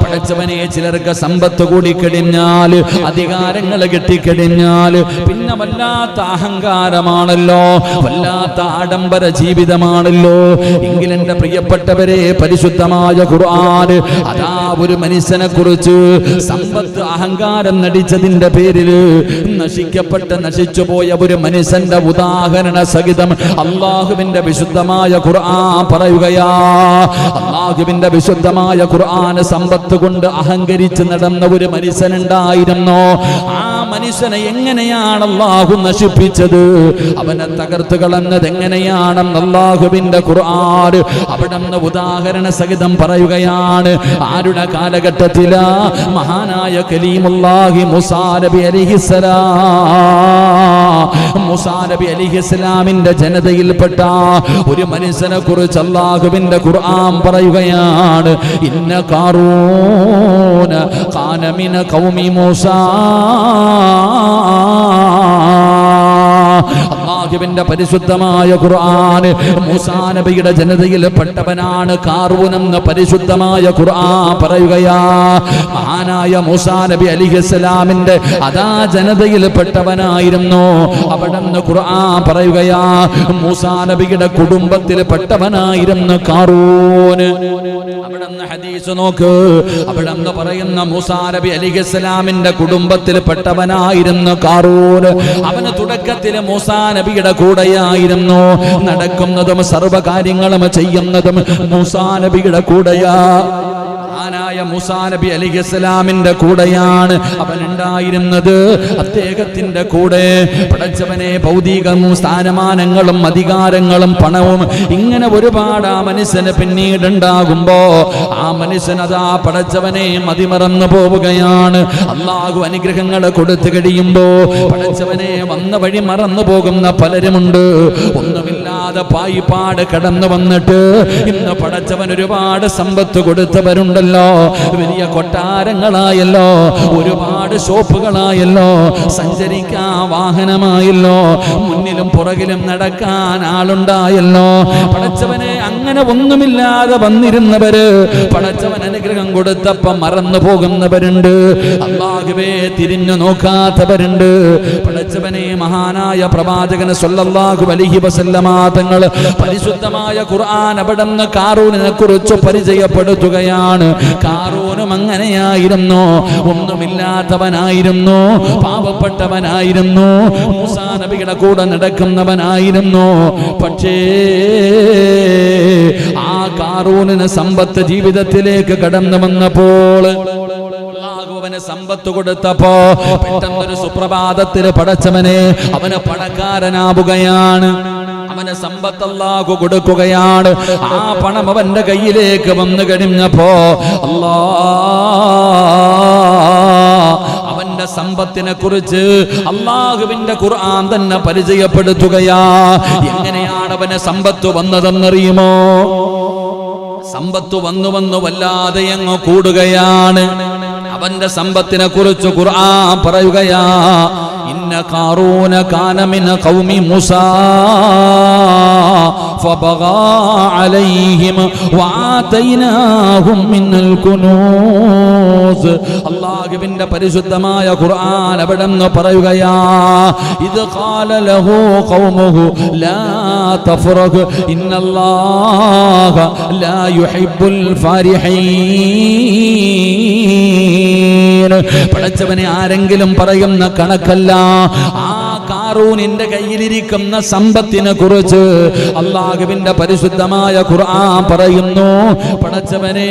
പഠിച്ചവനെ ചിലർക്ക് സമ്പത്ത് കൂടിക്കഴിഞ്ഞാൽ, അധികാരങ്ങൾ കിട്ടിക്കഴിഞ്ഞാൽ പിന്നെ വല്ലാത്ത അഹങ്കാരമാണല്ലോ, വല്ലാത്ത ആഡംബര ജീവിതമാണല്ലോ. എങ്കിൽ എൻ്റെ പ്രിയപ്പെട്ടവരെ, പരിശുദ്ധമായ ഖുർആൻ അതാ ഒരു മനുഷ്യനെ കുറിച്ച് സമ്പത്ത് അഹങ്കാരം നടിച്ചതിന്റെ പേരിൽ നശിച്ചുപോയ ഒരു മനുഷ്യന്റെ ഉദാഹരണ സഹിതം അല്ലാഹുവിന്റെ വിശുദ്ധമായ ഖുർആൻ പറയുകയാ. അല്ലാഹുവിന്റെ വിശുദ്ധമായ ഖുർആൻ സമ്പത്ത് കൊണ്ട് അഹങ്കരിച്ച് നടന്ന ഒരു മനുഷ്യനുണ്ടായിരുന്നു. ആ മനുഷ്യനെ എങ്ങനെയാണ് അല്ലാഹു നശിപ്പിച്ചത്, അവനെ തകർത്ത് കളഞ്ഞത് എങ്ങനെയാണെന്ന് അല്ലാഹുവിന്റെ ഖുർആൻ അവിടുന്ന് ഉദാഹരണ സഹിതം പറയുകയാണ്. ആരുടെ കാലഘട്ടത്തിലാ? മഹാനായ കലീമുല്ലാഹി മൂസാ നബി അലൈഹിസ്സലാം. മൂസാ നബി അലൈഹിസ്സലാമിന്റെ ജനതയിൽപ്പെട്ട ഒരു മനുഷ്യനെ കുറിച്ച് അല്ലാഹുവിന്റെ ഖുർആൻ പറയുകയാണ്. ഇന്ന ഖാറൂന ഖാന മിന ഖൗമി മൂസാ. അല്ലാഹുവിന്റെ പരിശുദ്ധമായ ഖുർആൻ മൂസാ നബിയുടെ ജനതയിൽ പെട്ടവനാണ് ഖാറൂൻ എന്ന് പരിശുദ്ധമായ ഖുർആൻ പറയുകയാ. മഹാനായ മൂസാ നബി അലൈഹിസ്സലാമിന്റെ അതാ ജനതയിൽ പെട്ടവനായിരുന്നു. അവിടുന്ന് ഖുർആൻ പറയുകയാ, മൂസാ നബിയുടെ കുടുംബത്തിൽ പെട്ടവനായിരുന്നു ഖാറൂൻ. അവിടുന്ന് ഹദീസ് നോക്ക്, അവിടുന്ന് പറയുന്ന മൂസാ നബി അലൈഹിസ്സലാമിന്റെ കുടുംബത്തിൽ പെട്ടവനായിരുന്നു ഖാറൂൻ. അവന് തുടക്കത്തിൽ മൂസാ നബിയുടെ കൂടെയായിരുന്നു. നടക്കുന്നതും സർവ്വകാര്യങ്ങളും ചെയ്യുന്നതും മൂസാ നബിയുടെ കൂടെയാ. മഹാനായ മൂസാ നബി അലൈഹിസ്സലാമിന്റെ കൂടെയാണ് അവൻ ഉണ്ടായിരുന്നത്. അദ്ദേഹത്തിന്റെ കൂടെ പടച്ചവനെ ഭൗതികവും സ്ഥാനമാനങ്ങളും അധികാരങ്ങളും പണവും ഇങ്ങനെ ഒരുപാട് ആ മനുഷ്യന് പിന്നീട് ഉണ്ടാകുമ്പോ ആ മനുഷ്യൻ അതാ പടച്ചവനെ മതിമറന്നു പോവുകയാണ്. അല്ലാഹു അനുഗ്രഹങ്ങൾ കൊടുത്തു കഴിയുമ്പോ പടച്ചവനെ വന്ന വഴി മറന്നു പോകുന്ന പലരുമുണ്ട്. ഒന്നുമില്ലാതെ പായിപ്പാട് കടന്നു വന്നിട്ട് ഇന്ന് പടച്ചവൻ ഒരുപാട് സമ്പത്ത് കൊടുത്തവരുണ്ടല്ലോ. വലിയ കൊട്ടാരങ്ങളായല്ലോ, ഒരുപാട് ഷോപ്പുകളായല്ലോ, സഞ്ചരിക്കാൻ വാഹനമായല്ലോ, മുന്നിലും പുറകിലും നടക്കാൻ ആളുണ്ടായല്ലോ. പടച്ചവനെ അങ്ങനെ ഒന്നുമില്ലാതെ വന്നിരുന്നവര് പടച്ചവൻ അനുഗ്രഹം കൊടുത്തപ്പം മറന്നു പോകുന്നവരുണ്ട്. അല്ലാഹുവേ തിരിഞ്ഞു നോക്കാത്തവരുണ്ട്. പടച്ചവനെ മഹാനായ പ്രവാചകൻ സ്വല്ലല്ലാഹു അലൈഹി വസല്ലമ തങ്ങൾ പരിശുദ്ധമായ ഖുർആൻ അവിടുന്ന് ഖാറൂനിനെ കുറിച്ച് പരിചയപ്പെടുത്തുകയാണ്. ഖാറൂനും അങ്ങനെയായിരുന്നു, ഒന്നുമില്ലാത്തവനായിരുന്നു, പാവപ്പെട്ടവനായിരുന്നു, മൂസാ നബിയുടെ കൂടെ നടക്കുന്നവനായിരുന്നു. പക്ഷേ ആ ഖാറൂനിന് സമ്പത്ത് ജീവിതത്തിലേക്ക് കടന്നു വന്നപ്പോൾ അവന് സമ്പത്ത് കൊടുത്തപ്പോ പെട്ടെന്നൊരു സുപ്രഭാതത്തിൽ പടച്ചവനെ അവന് പണക്കാരനാവുകയാണ്. അവന് സമ്പത്ത് അല്ലാഹു കൊടുക്കുകയാണ്. ആ പണം അവന്റെ കയ്യിലേക്ക് വന്നു കഴിഞ്ഞപ്പോ അവന്റെ സമ്പത്തിനെ കുറിച്ച് അല്ലാഹുവിന്റെ ഖുർആൻ തന്നെ പരിചയപ്പെടുത്തുകയാ. എങ്ങനെയാണ് അവന് സമ്പത്ത് വന്നതെന്നറിയുമോ? സമ്പത്ത് വന്നു വല്ലാതെ അങ്ങ് കൂടുകയാണ്. അവന്റെ സമ്പത്തിനെ കുറിച്ച് ഖുർആൻ പറയുകയാ. ഇന്ന ഖാറൂന കാന മിൻ ഖൗമി മൂസാ ഫബഗാ അലൈഹിം വആതൈനാഹും മിനൽ കുനൂസ്. അല്ലാഹുവിന്റെ പരിശുദ്ധമായ ഖുർആൻ അവിടെന്ന് പറയുകയാ. ഇത് ഖാല ലഹു ഖൗമുഹു ലാ തഫറഖ് ഇന്നല്ലാഹ ലാ യുഹിബ്ബുൽ ഫാരിഹീൻ. പടച്ചവനെ ആരെങ്കിലും പറയുന്ന കണക്കല്ല. ആ ഖാറൂനിന്റെ കയ്യിലിരിക്കുന്ന സമ്പത്തിനെ കുറിച്ച് അല്ലാഹുവിന്റെ പരിശുദ്ധമായ ഖുർആൻ പറയുന്നു. പടച്ചവനെ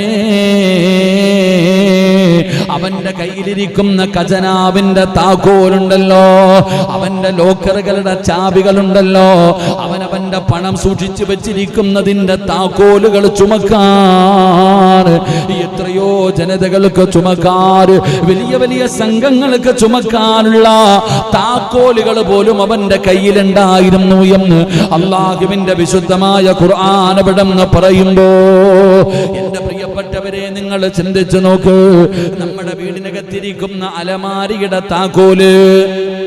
അവന്റെ കയ്യിലിരിക്കുന്ന ഖജനാവിന്റെ താക്കോലുണ്ടല്ലോ, അവന്റെ ലോക്കറുകളുടെ ചാവികളുണ്ടല്ലോ, അവനവന്റെ പണം സൂക്ഷിച്ചു വെച്ചിരിക്കുന്നതിന്റെ താക്കോലുകൾ ചുമക്കാൻ എത്രയോ ജനതകൾക്ക് ചുമക്കാൻ, വലിയ വലിയ സംഘങ്ങൾക്ക് ചുമക്കാനുള്ള താക്കോലുകൾ പോലും അവന്റെ കയ്യിലുണ്ടായിരുന്നു എന്ന് അല്ലാഹുവിന്റെ വിശുദ്ധമായ ഖുർആൻ അവിടെന്ന് പറയുമ്പോ എന്റെ പ്രിയപ്പെട്ടവരെ നിങ്ങൾ ചിന്തിച്ചു നോക്ക്. നമ്മുടെ വീടിനകത്തിരിക്കുന്ന അലമാരിയുടെ താക്കോല്,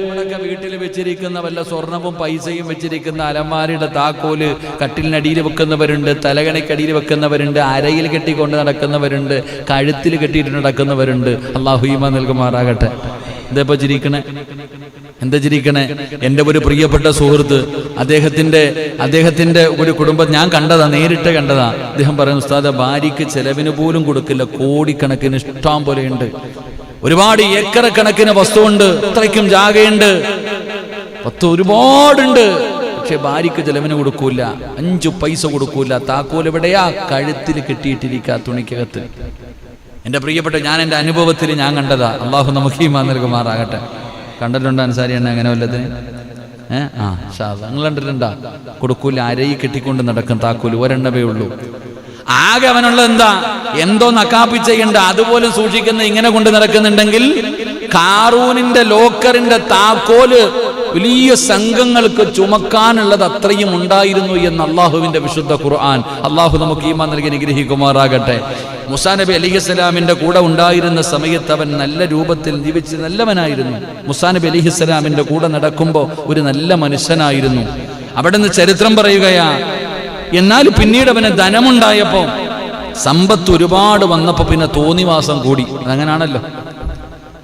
നമ്മുടെ നമ്മുടെയൊക്കെ വീട്ടിൽ വെച്ചിരിക്കുന്ന വല്ല സ്വർണവും പൈസയും വെച്ചിരിക്കുന്ന അലമാരയുടെ താക്കോല് കട്ടിലിനടിയിൽ വെക്കുന്നവരുണ്ട്, തലകണക്കടിയിൽ വെക്കുന്നവരുണ്ട്, അരയിൽ കെട്ടിക്കൊണ്ട് നടക്കുന്നവരുണ്ട്, കഴുത്തിൽ കെട്ടിയിട്ട് നടക്കുന്നവരുണ്ട്. അള്ളാഹു ഈമാൻ നൽകുമാറാകട്ടെ. എന്താ ചിരിക്കണേ? എൻ്റെ ഒരു പ്രിയപ്പെട്ട സുഹൃത്ത്, അദ്ദേഹത്തിന്റെ ഒരു കുടുംബം ഞാൻ കണ്ടതാ, നേരിട്ട് കണ്ടതാ. അദ്ദേഹം പറയുന്നു, ഉസ്താദ് ഭാര്യയ്ക്ക് ചെലവിന് പോലും കൊടുക്കില്ല, കോടിക്കണക്കിന് ഇഷ്ടം പോലെയുണ്ട്, ഒരുപാട് ഏക്കർ കണക്കിന് വസ്തുവുണ്ട്, അത്രയ്ക്കും ജാഗയുണ്ട്, ഒരുപാടുണ്ട്. പക്ഷെ ഭാര്യയ്ക്ക് ചെലവിന് കൊടുക്കൂല, 5 പൈസ കൊടുക്കൂല. താക്കോൽ എവിടെയാ? കഴുത്തിൽ കെട്ടിയിട്ടിരിക്കുക, തുണിക്കകത്ത്. എൻ്റെ പ്രിയപ്പെട്ട, ഞാൻ എൻ്റെ അനുഭവത്തിൽ ഞാൻ കണ്ടതാ. അള്ളാഹു നമുക്ക് ഈമാൻ നൽകുമാറാകട്ടെ. കണ്ടിട്ടുണ്ടോ അൻസാരി എണ്ണ അങ്ങനെ വല്ലതിന്? നിങ്ങൾ കണ്ടിട്ടുണ്ടാ? കൊടുക്കൂല, അരയിൽ കെട്ടിക്കൊണ്ട് നടക്കും താക്കോല്, ഒരെണ്ണവേ ഉള്ളൂ. ആകെ അവനുള്ള എന്തോ നക്കാപ്പി ചെയ്യണ്ട, അതുപോലും സൂക്ഷിക്കുന്ന ഇങ്ങനെ കൊണ്ട് നടക്കുന്നുണ്ടെങ്കിൽ കാറൂനിന്റെ ലോക്കറിന്റെ താക്കോല് വലിയ സംഘങ്ങൾക്ക് ചുമക്കാനുള്ളത് അത്രയും ഉണ്ടായിരുന്നു എന്ന് അള്ളാഹുവിന്റെ വിശുദ്ധ ഖുർആൻ. അള്ളാഹു നമുക്ക് ഈമാൻ നൽകി അനുഗ്രഹിക്കുമാറാകട്ടെ. മൂസാ നബി അലൈഹിസ്സലാമിന്റെ കൂടെ ഉണ്ടായിരുന്ന സമയത്ത് അവൻ നല്ല രൂപത്തിൽ ജീവിച്ച് നല്ലവനായിരുന്നു. മൂസാ നബി അലൈഹിസ്സലാമിന്റെ കൂടെ നടക്കുമ്പോൾ ഒരു നല്ല മനുഷ്യനായിരുന്നു. അവിടുന്ന് ചരിത്രം പറയുകയാ. എന്നാൽ പിന്നീട് അവന് ധനമുണ്ടായപ്പോ, സമ്പത്ത് ഒരുപാട് വന്നപ്പോ പിന്നെ തോന്നിവാസം കൂടി. അതങ്ങനാണല്ലോ,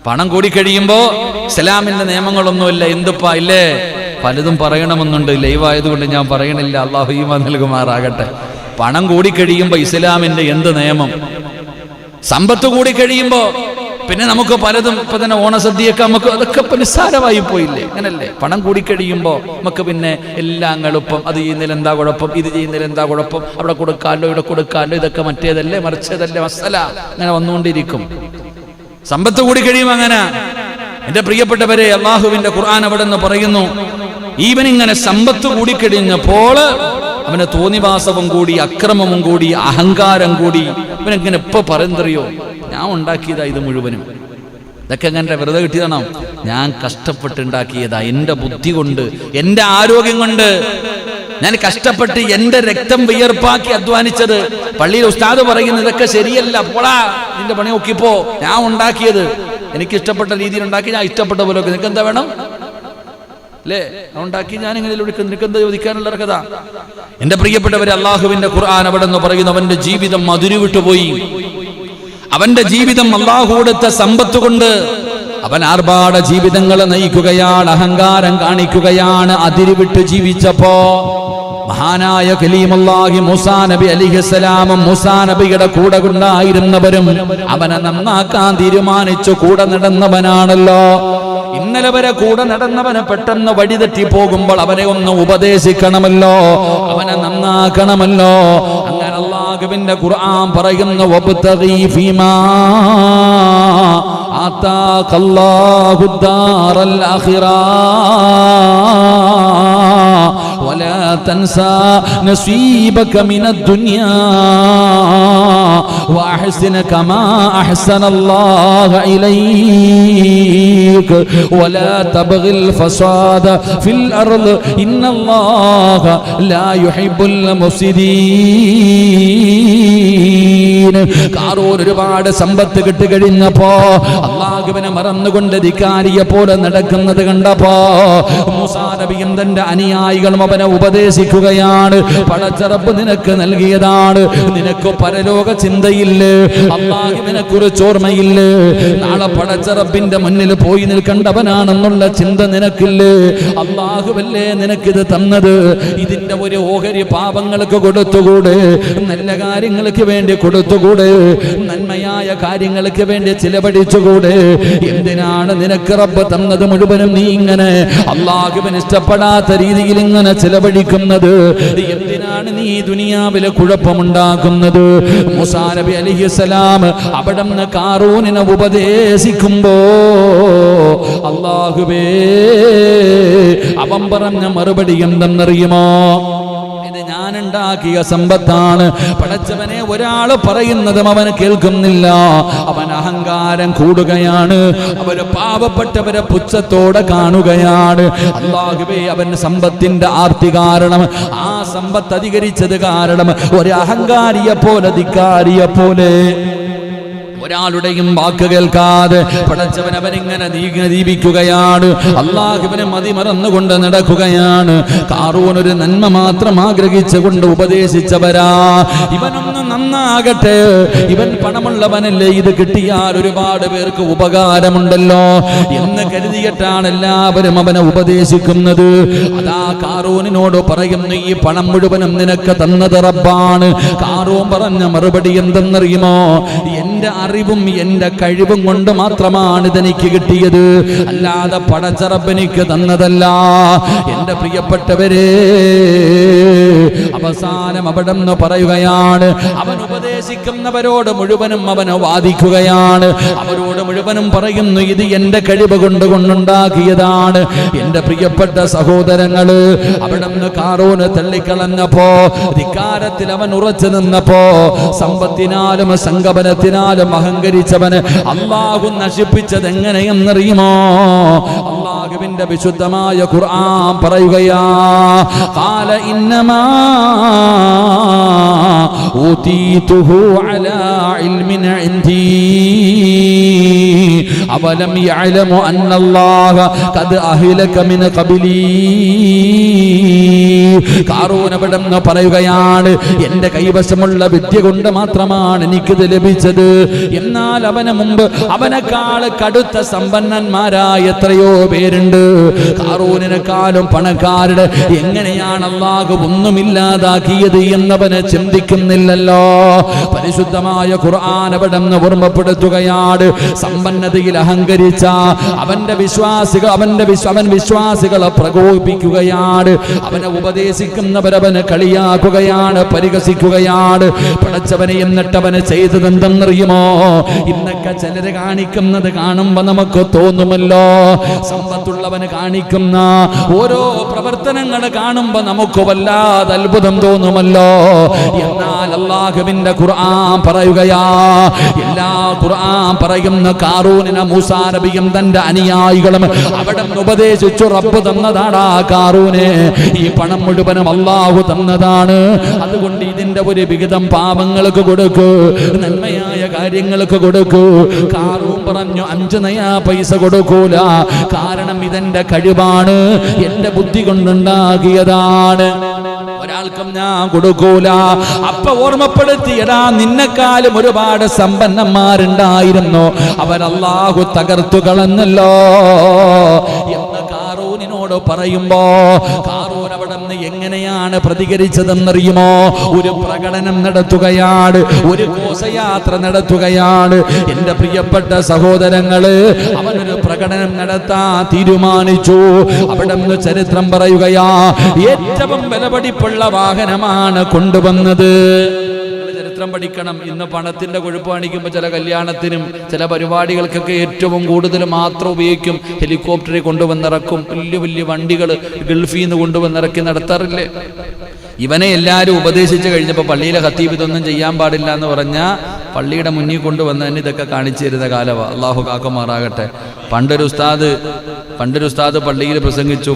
പണം കൂടിക്കഴിയുമ്പോ ഇസ്ലാമിന്റെ നിയമങ്ങളൊന്നുമില്ല. എന്തുപ്പാ ഇല്ലേ, പലതും പറയണമെന്നുണ്ട്, ലൈവായതുകൊണ്ട് ഞാൻ പറയണില്ല. അള്ളാഹു ഈമാൻ നൽകുമാറാകട്ടെ. പണം കൂടിക്കഴിയുമ്പോ ഇസ്ലാമിന്റെ എന്ത് നിയമം? സമ്പത്ത് കൂടിക്കഴിയുമ്പോ പിന്നെ നമുക്ക് പലതും, ഇപ്പൊ തന്നെ ഓണസദ്യയൊക്കെ നമുക്ക് അതൊക്കെ നിസ്സാരമായി പോയില്ലേ? അങ്ങനല്ലേ? പണം കൂടിക്കഴിയുമ്പോ നമുക്ക് പിന്നെ എല്ലാം എളുപ്പം. അത് ചെയ്യുന്നതിൽ എന്താ കുഴപ്പം, ഇത് ചെയ്യുന്നതിൽ എന്താ കുഴപ്പം, അവിടെ കൊടുക്കാമല്ലോ ഇവിടെ കൊടുക്കാമല്ലോ, ഇതൊക്കെ മറ്റേതല്ലേ മറിച്ചതല്ലേ മസല, അങ്ങനെ വന്നുകൊണ്ടിരിക്കും. സമ്പത്ത് കൂടി കഴിയും അങ്ങനെ. എന്റെ പ്രിയപ്പെട്ടവരെ, അള്ളാഹുവിന്റെ ഖുർആൻ അവിടെ നിന്ന് പറയുന്നു, ഇവനിങ്ങനെ സമ്പത്ത് കൂടിക്കഴിഞ്ഞപ്പോൾ അവന് തോന്നിവാസവും കൂടി, അക്രമവും കൂടി, അഹങ്കാരം കൂടി. ഇവനെങ്ങനെ ഇപ്പൊ പറയുന്നറിയോ, ഞാൻ ഉണ്ടാക്കിയതാ ഇത് മുഴുവനും, ഇതൊക്കെ എങ്ങനെ വെറുതെ കിട്ടിയതാണോ? ഞാൻ കഷ്ടപ്പെട്ടുണ്ടാക്കിയതാ, എൻ്റെ ബുദ്ധി കൊണ്ട്, എൻ്റെ ആരോഗ്യം കൊണ്ട്, ഞാൻ കഷ്ടപ്പെട്ട് എൻ്റെ രക്തം വിയർപ്പാക്കി അധ്വാനിച്ചത്. പള്ളിയിൽ ഉസ്താദ് പറയുന്നത് ഇതൊക്കെ ശരിയല്ല, പോടാ നിന്റെ പണി നോക്കിപ്പോ, ഞാൻ ഉണ്ടാക്കിയത്, എനിക്ക് ഇഷ്ടപ്പെട്ട രീതിയിൽ ഉണ്ടാക്കി, ഞാൻ ഇഷ്ടപ്പെട്ട പോലെ. നിനക്ക് എന്താ വേണം അല്ലേ? ഉണ്ടാക്കി ഞാൻ ഇങ്ങനെ വിളിക്കുന്നു, നിനക്ക് എന്താ ചോദിക്കാനുള്ള കഥ? എന്റെ പ്രിയപ്പെട്ടവരെ, അള്ളാഹുവിന്റെ ഖുർആൻ അവിടെ നിന്ന് പറയുന്നു, അവന്റെ ജീവിതം മധുരവിട്ടുപോയി. അവന്റെ ജീവിതം അള്ളാഹു കൊടുത്ത സമ്പത്ത് കൊണ്ട് അവൻ ആർഭാട ജീവിതങ്ങൾ നയിക്കുകയാണ്, അഹങ്കാരം കാണിക്കുകയാണ്. അതിരുവിട്ട് ജീവിച്ചപ്പോ മഹാനായ കലീമുല്ലാഹി മൂസാ നബി അലൈഹിസ്സലാമും മൂസാ നബിയുടെ കൂടെ ഉണ്ടായിരുന്നവരും അവനെ നന്നാക്കാൻ തീരുമാനിച്ചു. കൂടെ നടന്നവനാണല്ലോ. ഇന്നലെ വരെ കൂടെ നടന്നവന് പെട്ടെന്ന് വഴിതെറ്റി പോകുമ്പോൾ അവനെ ഒന്ന് ഉപദേശിക്കണമല്ലോ, അവനെ നന്നാക്കണമല്ലോ. അങ്ങനെ അല്ലാഹുവിന്റെ ഖുർആൻ പറയുന്നു, വബ്തഗി ഫീമാ ആതാകല്ലാഹു ദാറൽ ആഖിറ വലാ തൻസാ നസീബക മിനദ് ദുനിയാ വഅഹ്സിൻ കമാ അഹ്സനല്ലാഹു ഇലൈക വലാ തബ്ഗിൽ ഫസാദ ഫിൽ അർള് ഇന്നല്ലാഹ ലാ യുഹിബ്ബുൽ മുഫ്സിദീൻ. കാറൂൻ ഒരുപാട് സമ്പത്ത് കിട്ടിക്കഴിഞ്ഞപ്പോ അല്ലാഹുവിനെ മറന്നുകൊണ്ട് ധിക്കാരിയെ പോലെ നടക്കുന്നത് കണ്ടപ്പോ മൂസാ നബിയും തന്റെ അനുയായികളും അവനെ ഉപദേശിക്കുകയാണ്. പടച്ചറപ്പ് നിനക്ക് നൽകിയതാണ്, നിനക്ക് പരലോക ചിന്തയില്ലേ, അല്ലാഹുവിനെ കുറിച്ച് ഓർമ്മയില്ലേ, നാളെ പടച്ചറപ്പിന്റെ മുന്നിൽ പോയി നിൽക്കേണ്ടവനാണെന്നുള്ള ചിന്ത നിനക്കില്ലേ? അല്ലാഹുവല്ലേ നിനക്കിത് തന്നത്, ഇതിന്റെ ഒരു ഓഹരി പാപങ്ങൾക്ക് കൊടുത്തുകൂടെ? നല്ല കാര്യങ്ങൾക്ക് വേണ്ടി കൊടുത്തുകൂടെ? നന്മയായ കാര്യങ്ങൾക്ക് വേണ്ടി ചിലവഴിച്ചുകൂടെ? എന്തിനാണ് നിനക്ക് റബ്ബ് തന്നത് മുഴുവനും നീ ഇങ്ങനെ അല്ലാഹുവിന് ഇഷ്ടപ്പെടാത്ത രീതിയിൽ ഇങ്ങനെ ചിലവഴിക്കുന്നത്? എന്തിനാണ് നീ ദുനിയാവിലെ കുഴപ്പമുണ്ടാക്കുന്നത്? മൂസാ നബി അലൈഹിസ്സലാം അവിടുന്ന് കാറൂനിനെ ഉപദേശിക്കുമ്പോ അല്ലാഹുവേ അവൻ പറഞ്ഞ മറുപടി എന്തെന്നറിയുമോ? ഇത് ഞാൻ ഉണ്ടാക്കിയ സമ്പത്താണ്. പടച്ചവനെ ഒരാൾ പറയുന്നതും അവന് കേൾക്കുന്നില്ല. അവൻ അഹങ്കാരം കൂടുകയാണ്, അവര് പാവപ്പെട്ടവരെ പുച്ഛത്തോടെ കാണുകയാണ്. അല്ലാഹുവേ, അവൻ സമ്പത്തിന്റെ ആർത്തി കാരണം, ആ സമ്പത്ത് അധികരിച്ചത് കാരണം ഒരു അഹങ്കാരിയെ പോലെ, ധിക്കാരിയെ പോലെ, ഒരാളുടെയും വാക്ക് കേൾക്കാതെ പടച്ചവൻ അവനിങ്ങനെ ദീപിക്കുകയാണ്. അള്ളാഹുവിനെ മതിമറന്നുകൊണ്ട് നടക്കുകയാണ്. ഖാറൂൻ ഒരു നന്മ മാത്രം ആഗ്രഹിച്ചുകൊണ്ട് ഉപദേശിച്ചവരാ, ഇവനൊന്ന് നന്നാകട്ടെ, ഇവൻ പണമുള്ളവനല്ലേ, ഇത് കിട്ടിയാൽ ഒരുപാട് പേർക്ക് ഉപകാരമുണ്ടല്ലോ എന്ന് കരുതിയിട്ടാണ് എല്ലാവരും അവനെ ഉപദേശിക്കുന്നത്. അതാ ഖാറൂനിനോട് പറയുന്നു, ഈ പണം മുഴുവനും നിനക്ക് തന്നത് റബ്ബാണ്. ഖാറൂൻ പറഞ്ഞ മറുപടി എന്തെന്നറിയുമോ? എന്റെ അറിവും എന്റെ കഴിവും കൊണ്ട് മാത്രമാണ് ഇതെനിക്ക് കിട്ടിയത്, അല്ലാതെ പടച്ച റബ്ബ് എനിക്ക് തന്നതല്ല. എന്റെ പ്രിയപ്പെട്ടവരെ, അവസാനം അവിടെ നിന്ന് പറയുകയാണ്, അവൻ ഉപദേശിക്കുന്നവരോട് മുഴുവനും അവനെ വാദിക്കുകയാണ്. അവരോട് മുഴുവനും പറയുന്നു, ഇത് എന്റെ കഴിവ് കൊണ്ടുണ്ടാക്കിയതാണ്. എന്റെ പ്രിയപ്പെട്ട സഹോദരങ്ങള്, അവിടെ നിന്ന് ഖാറൂന് തള്ളിക്കളഞ്ഞപ്പോ, ധിക്കാരത്തിൽ അവൻ ഉറച്ചു നിന്നപ്പോ, സമ്പത്തിനാലും സംഗമനത്തിനാലും അഹങ്കരിച്ചവന് അല്ലാഹു നശിപ്പിച്ചത് എങ്ങനെയെന്നറിയുമോ? അല്ലാഹുവിന്റെ വിശുദ്ധമായ ഖുർആൻ പറയുകയാ, ഖാല ഇന്നമാ ഊതീതുഹു അലാ ഇൽമിൻ ഇൻദീ അവലം യഅലമു അന്നല്ലാഹ ഖദ് അഹ്ലക മിൻ ഖബ്ലീ. ഖാറൂൻ അവിടെ നിന്ന് പറയുകയാണ്, എന്റെ കൈവശമുള്ള വിദ്യ കൊണ്ട് മാത്രമാണ് എനിക്കിത് ലഭിച്ചത്. എന്നാൽ അവന് മുമ്പ് അവനെക്കാൾ കടുത്ത സമ്പന്നന്മാരായ എത്രയോ പേരുണ്ട്. ഖാറൂനിനെക്കാളും പണക്കാരുടെ എങ്ങനെയാണ് അല്ലാഹു ഒന്നുമില്ലാതാക്കിയത് എന്നവന് ചിന്തിക്കുന്നില്ലല്ലോ. പരിശുദ്ധമായ ഖുർആൻ അവിടെ നിന്ന് ഓർമ്മപ്പെടുത്തുകയാണ്, സമ്പന്നതയിൽ അഹങ്കരിച്ച അവന്റെ വിശ്വാസികൾ അവൻ വിശ്വാസികളെ പ്രകോപിപ്പിക്കുകയാണ്. അവനെ ഉപദേശിക്കുന്നവരവനെ കളിയാക്കുകയാണ്, പരിഹസിക്കുകയാണ്. പടച്ചവനെ എന്നിട്ട് അവന് ചെയ്തത് എന്തെന്നറിയുമോ? ഇന്നൊക്കെ ചിലര് കാണിക്കുന്നത് കാണുമ്പോ നമുക്ക് തോന്നുമല്ലോ, സമ്പത്തുള്ളവന് കാണിക്കുന്ന ഓരോ പ്രവർത്തനങ്ങൾ കാണുമ്പോ നമുക്ക് വല്ലാതെ അത്ഭുതം തോന്നുമല്ലോ. എന്നാൽ അല്ലാഹുവിന്റെ ഖുർആൻ പറയുകയാ, എല്ലാ ഖുർആൻ പറയുന്ന ഖാറൂനിനെ മൂസാ നബിയും തന്റെ അനുയായികളും അവിടെ ഉപദേശിച്ചു, റബ്ബ് തന്നതാടാ ഖാറൂനെ, ഈ പണം മുഴുവനും അല്ലാഹു തന്നതാണ്. അതുകൊണ്ട് ഇതിന്റെ ഒരു വിഹിതം പാപങ്ങൾക്ക് കൊടുക്കൂ, നന്മയായ കാര്യങ്ങൾക്ക് കൊടുക്കൂ. ഖാറൂൻ പറഞ്ഞു, 5 നയാ പൈസ കൊടുക്കൂല, കാരണം ഇതെന്റെ കഴിവാണ്, എന്റെ ബുദ്ധി കൊണ്ടുണ്ടാകിയതാണ്, ഒരാൾക്കും ഞാൻ കൊടുക്കൂല. അപ്പൊ ഓർമ്മപ്പെടുത്തിയടാ, നിന്നെക്കാളും ഒരുപാട് സമ്പന്നന്മാരുണ്ടായിരുന്നു, അവരല്ലാഹു തകർത്തു കളഞ്ഞല്ലോ എന്ന് ഖാറൂനിനോട് പറയുമ്പോ, ഖാറൂൻ അവിടെ നിന്ന് എങ്ങനെയാണ് പ്രതികരിച്ചതെന്നറിയുമോ? ഒരു പ്രകടനം നടത്തുകയാണ്, ഒരു ഘോഷയാത്ര നടത്തുകയാണ്. എന്റെ പ്രിയപ്പെട്ട സഹോദരങ്ങള്, അവനൊരു പ്രകടനം നടത്താൻ തീരുമാനിച്ചു. അവിടെ നിന്ന് ചരിത്രം പറയുകയാ, ഏറ്റവും വിലപിടിപ്പുള്ള വാഹനമാണ് കൊണ്ടുവന്നത്. ചരിത്രം പഠിക്കണം. ഇന്ന് പണത്തിന്റെ കൊഴുപ്പ് കാണിക്കുമ്പോൾ ചില കല്യാണത്തിനും ചില പരിപാടികൾക്കൊക്കെ ഏറ്റവും കൂടുതൽ മാത്രം ഉപയോഗിക്കും. ഹെലികോപ്റ്ററിൽ കൊണ്ടുവന്നിറക്കും, വലിയ വലിയ വണ്ടികൾ ഗൾഫിൽ നിന്ന് കൊണ്ടുവന്നിറക്കി നടത്താറില്ലേ? ഇവനെ എല്ലാവരും ഉപദേശിച്ച് കഴിഞ്ഞപ്പോൾ പള്ളിയിലെ ഖത്തീബ് ഇതൊന്നും ചെയ്യാൻ പാടില്ല എന്ന് പറഞ്ഞാൽ പള്ളിയുടെ മുന്നിൽ കൊണ്ടുവന്നതിന് ഇതൊക്കെ കാണിച്ചു തരുന്ന കാലമാണ്. അള്ളാഹു കാക്കുമാറാകട്ടെ. പണ്ടൊരു ഉസ്താദ് പള്ളിയിൽ പ്രസംഗിച്ചു,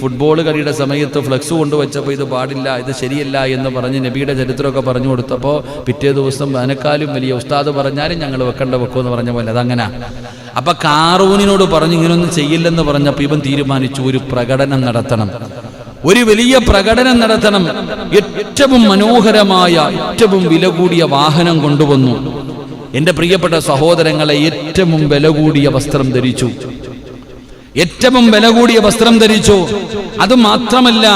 ഫുട്ബോൾ കളിയുടെ സമയത്ത് ഫ്ലക്സ് കൊണ്ടുവച്ചപ്പോൾ ഇത് പാടില്ല, ഇത് ശരിയല്ല എന്ന് പറഞ്ഞ് നബിയുടെ ചരിത്രമൊക്കെ പറഞ്ഞു കൊടുത്തപ്പോൾ പിറ്റേ ദിവസം അതിനേക്കാളും വലിയ ഉസ്താദ് പറഞ്ഞാലും ഞങ്ങൾ വെക്കുമെന്ന് പറഞ്ഞ പോലെ അതങ്ങനെ. അപ്പൊ ഖാറൂനിനോട് പറഞ്ഞു ഇങ്ങനൊന്നും ചെയ്യില്ലെന്ന് പറഞ്ഞപ്പോൾ ഇവൻ തീരുമാനിച്ചു, ഒരു പ്രകടനം നടത്തണം, ഒരു വലിയ പ്രകടനം നടത്തണം. ഏറ്റവും മനോഹരമായ ഏറ്റവും വില കൂടിയ വാഹനം കൊണ്ടുവന്നു. എന്റെ പ്രിയപ്പെട്ട സഹോദരങ്ങളെ, ഏറ്റവും വില കൂടിയ വസ്ത്രം ധരിച്ചു, ഏറ്റവും വില കൂടിയ വസ്ത്രം ധരിച്ചു. അത് മാത്രമല്ല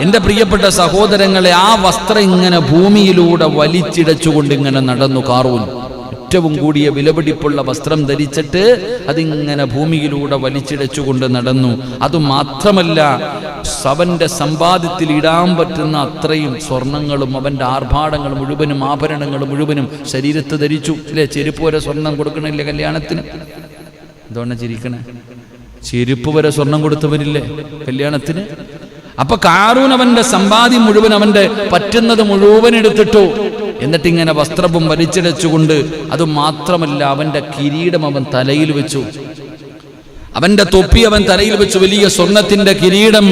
എന്റെ പ്രിയപ്പെട്ട സഹോദരങ്ങളെ, ആ വസ്ത്രം ഇങ്ങനെ ഭൂമിയിലൂടെ വലിച്ചിടച്ചുകൊണ്ട് ഇങ്ങനെ നടന്നു ഖാറൂൻ. ഏറ്റവും കൂടിയ വിലപിടിപ്പുള്ള വസ്ത്രം ധരിച്ചിട്ട് അതിങ്ങനെ ഭൂമിയിലൂടെ വലിച്ചിടച്ചുകൊണ്ട് നടന്നു. അതുമാത്രമല്ല, അവന്റെ സമ്പാദ്യത്തിൽ ഇടാൻ പറ്റുന്ന അത്രയും സ്വർണങ്ങളും അവന്റെ ആർഭാടങ്ങൾ മുഴുവനും ആഭരണങ്ങൾ മുഴുവനും ശരീരത്ത് ധരിച്ചു. അല്ലെ, ചെരുപ്പ് വരെ സ്വർണം കൊടുക്കണില്ലേ കല്യാണത്തിന്? എന്തുകൊണ്ടാണ് ചിരിക്കണേ? ചെരുപ്പ് വരെ സ്വർണം കൊടുത്തവരില്ലേ കല്യാണത്തിന്? അപ്പൊ ഖാറൂൻ അവന്റെ സമ്പാദ്യം മുഴുവൻ, അവന്റെ പറ്റുന്നത് മുഴുവൻ എടുത്തിട്ടു. എന്നിട്ടിങ്ങനെ വസ്ത്രവും വലിച്ചിടച്ചുകൊണ്ട്, അതുമാത്രമല്ല അവന്റെ കിരീടം അവൻ തലയിൽ വെച്ചു. അവന്റെ തൊപ്പി അവൻ തലയിൽ വെച്ച് വലിയ സ്വർണത്തിന്റെ കിരീടം.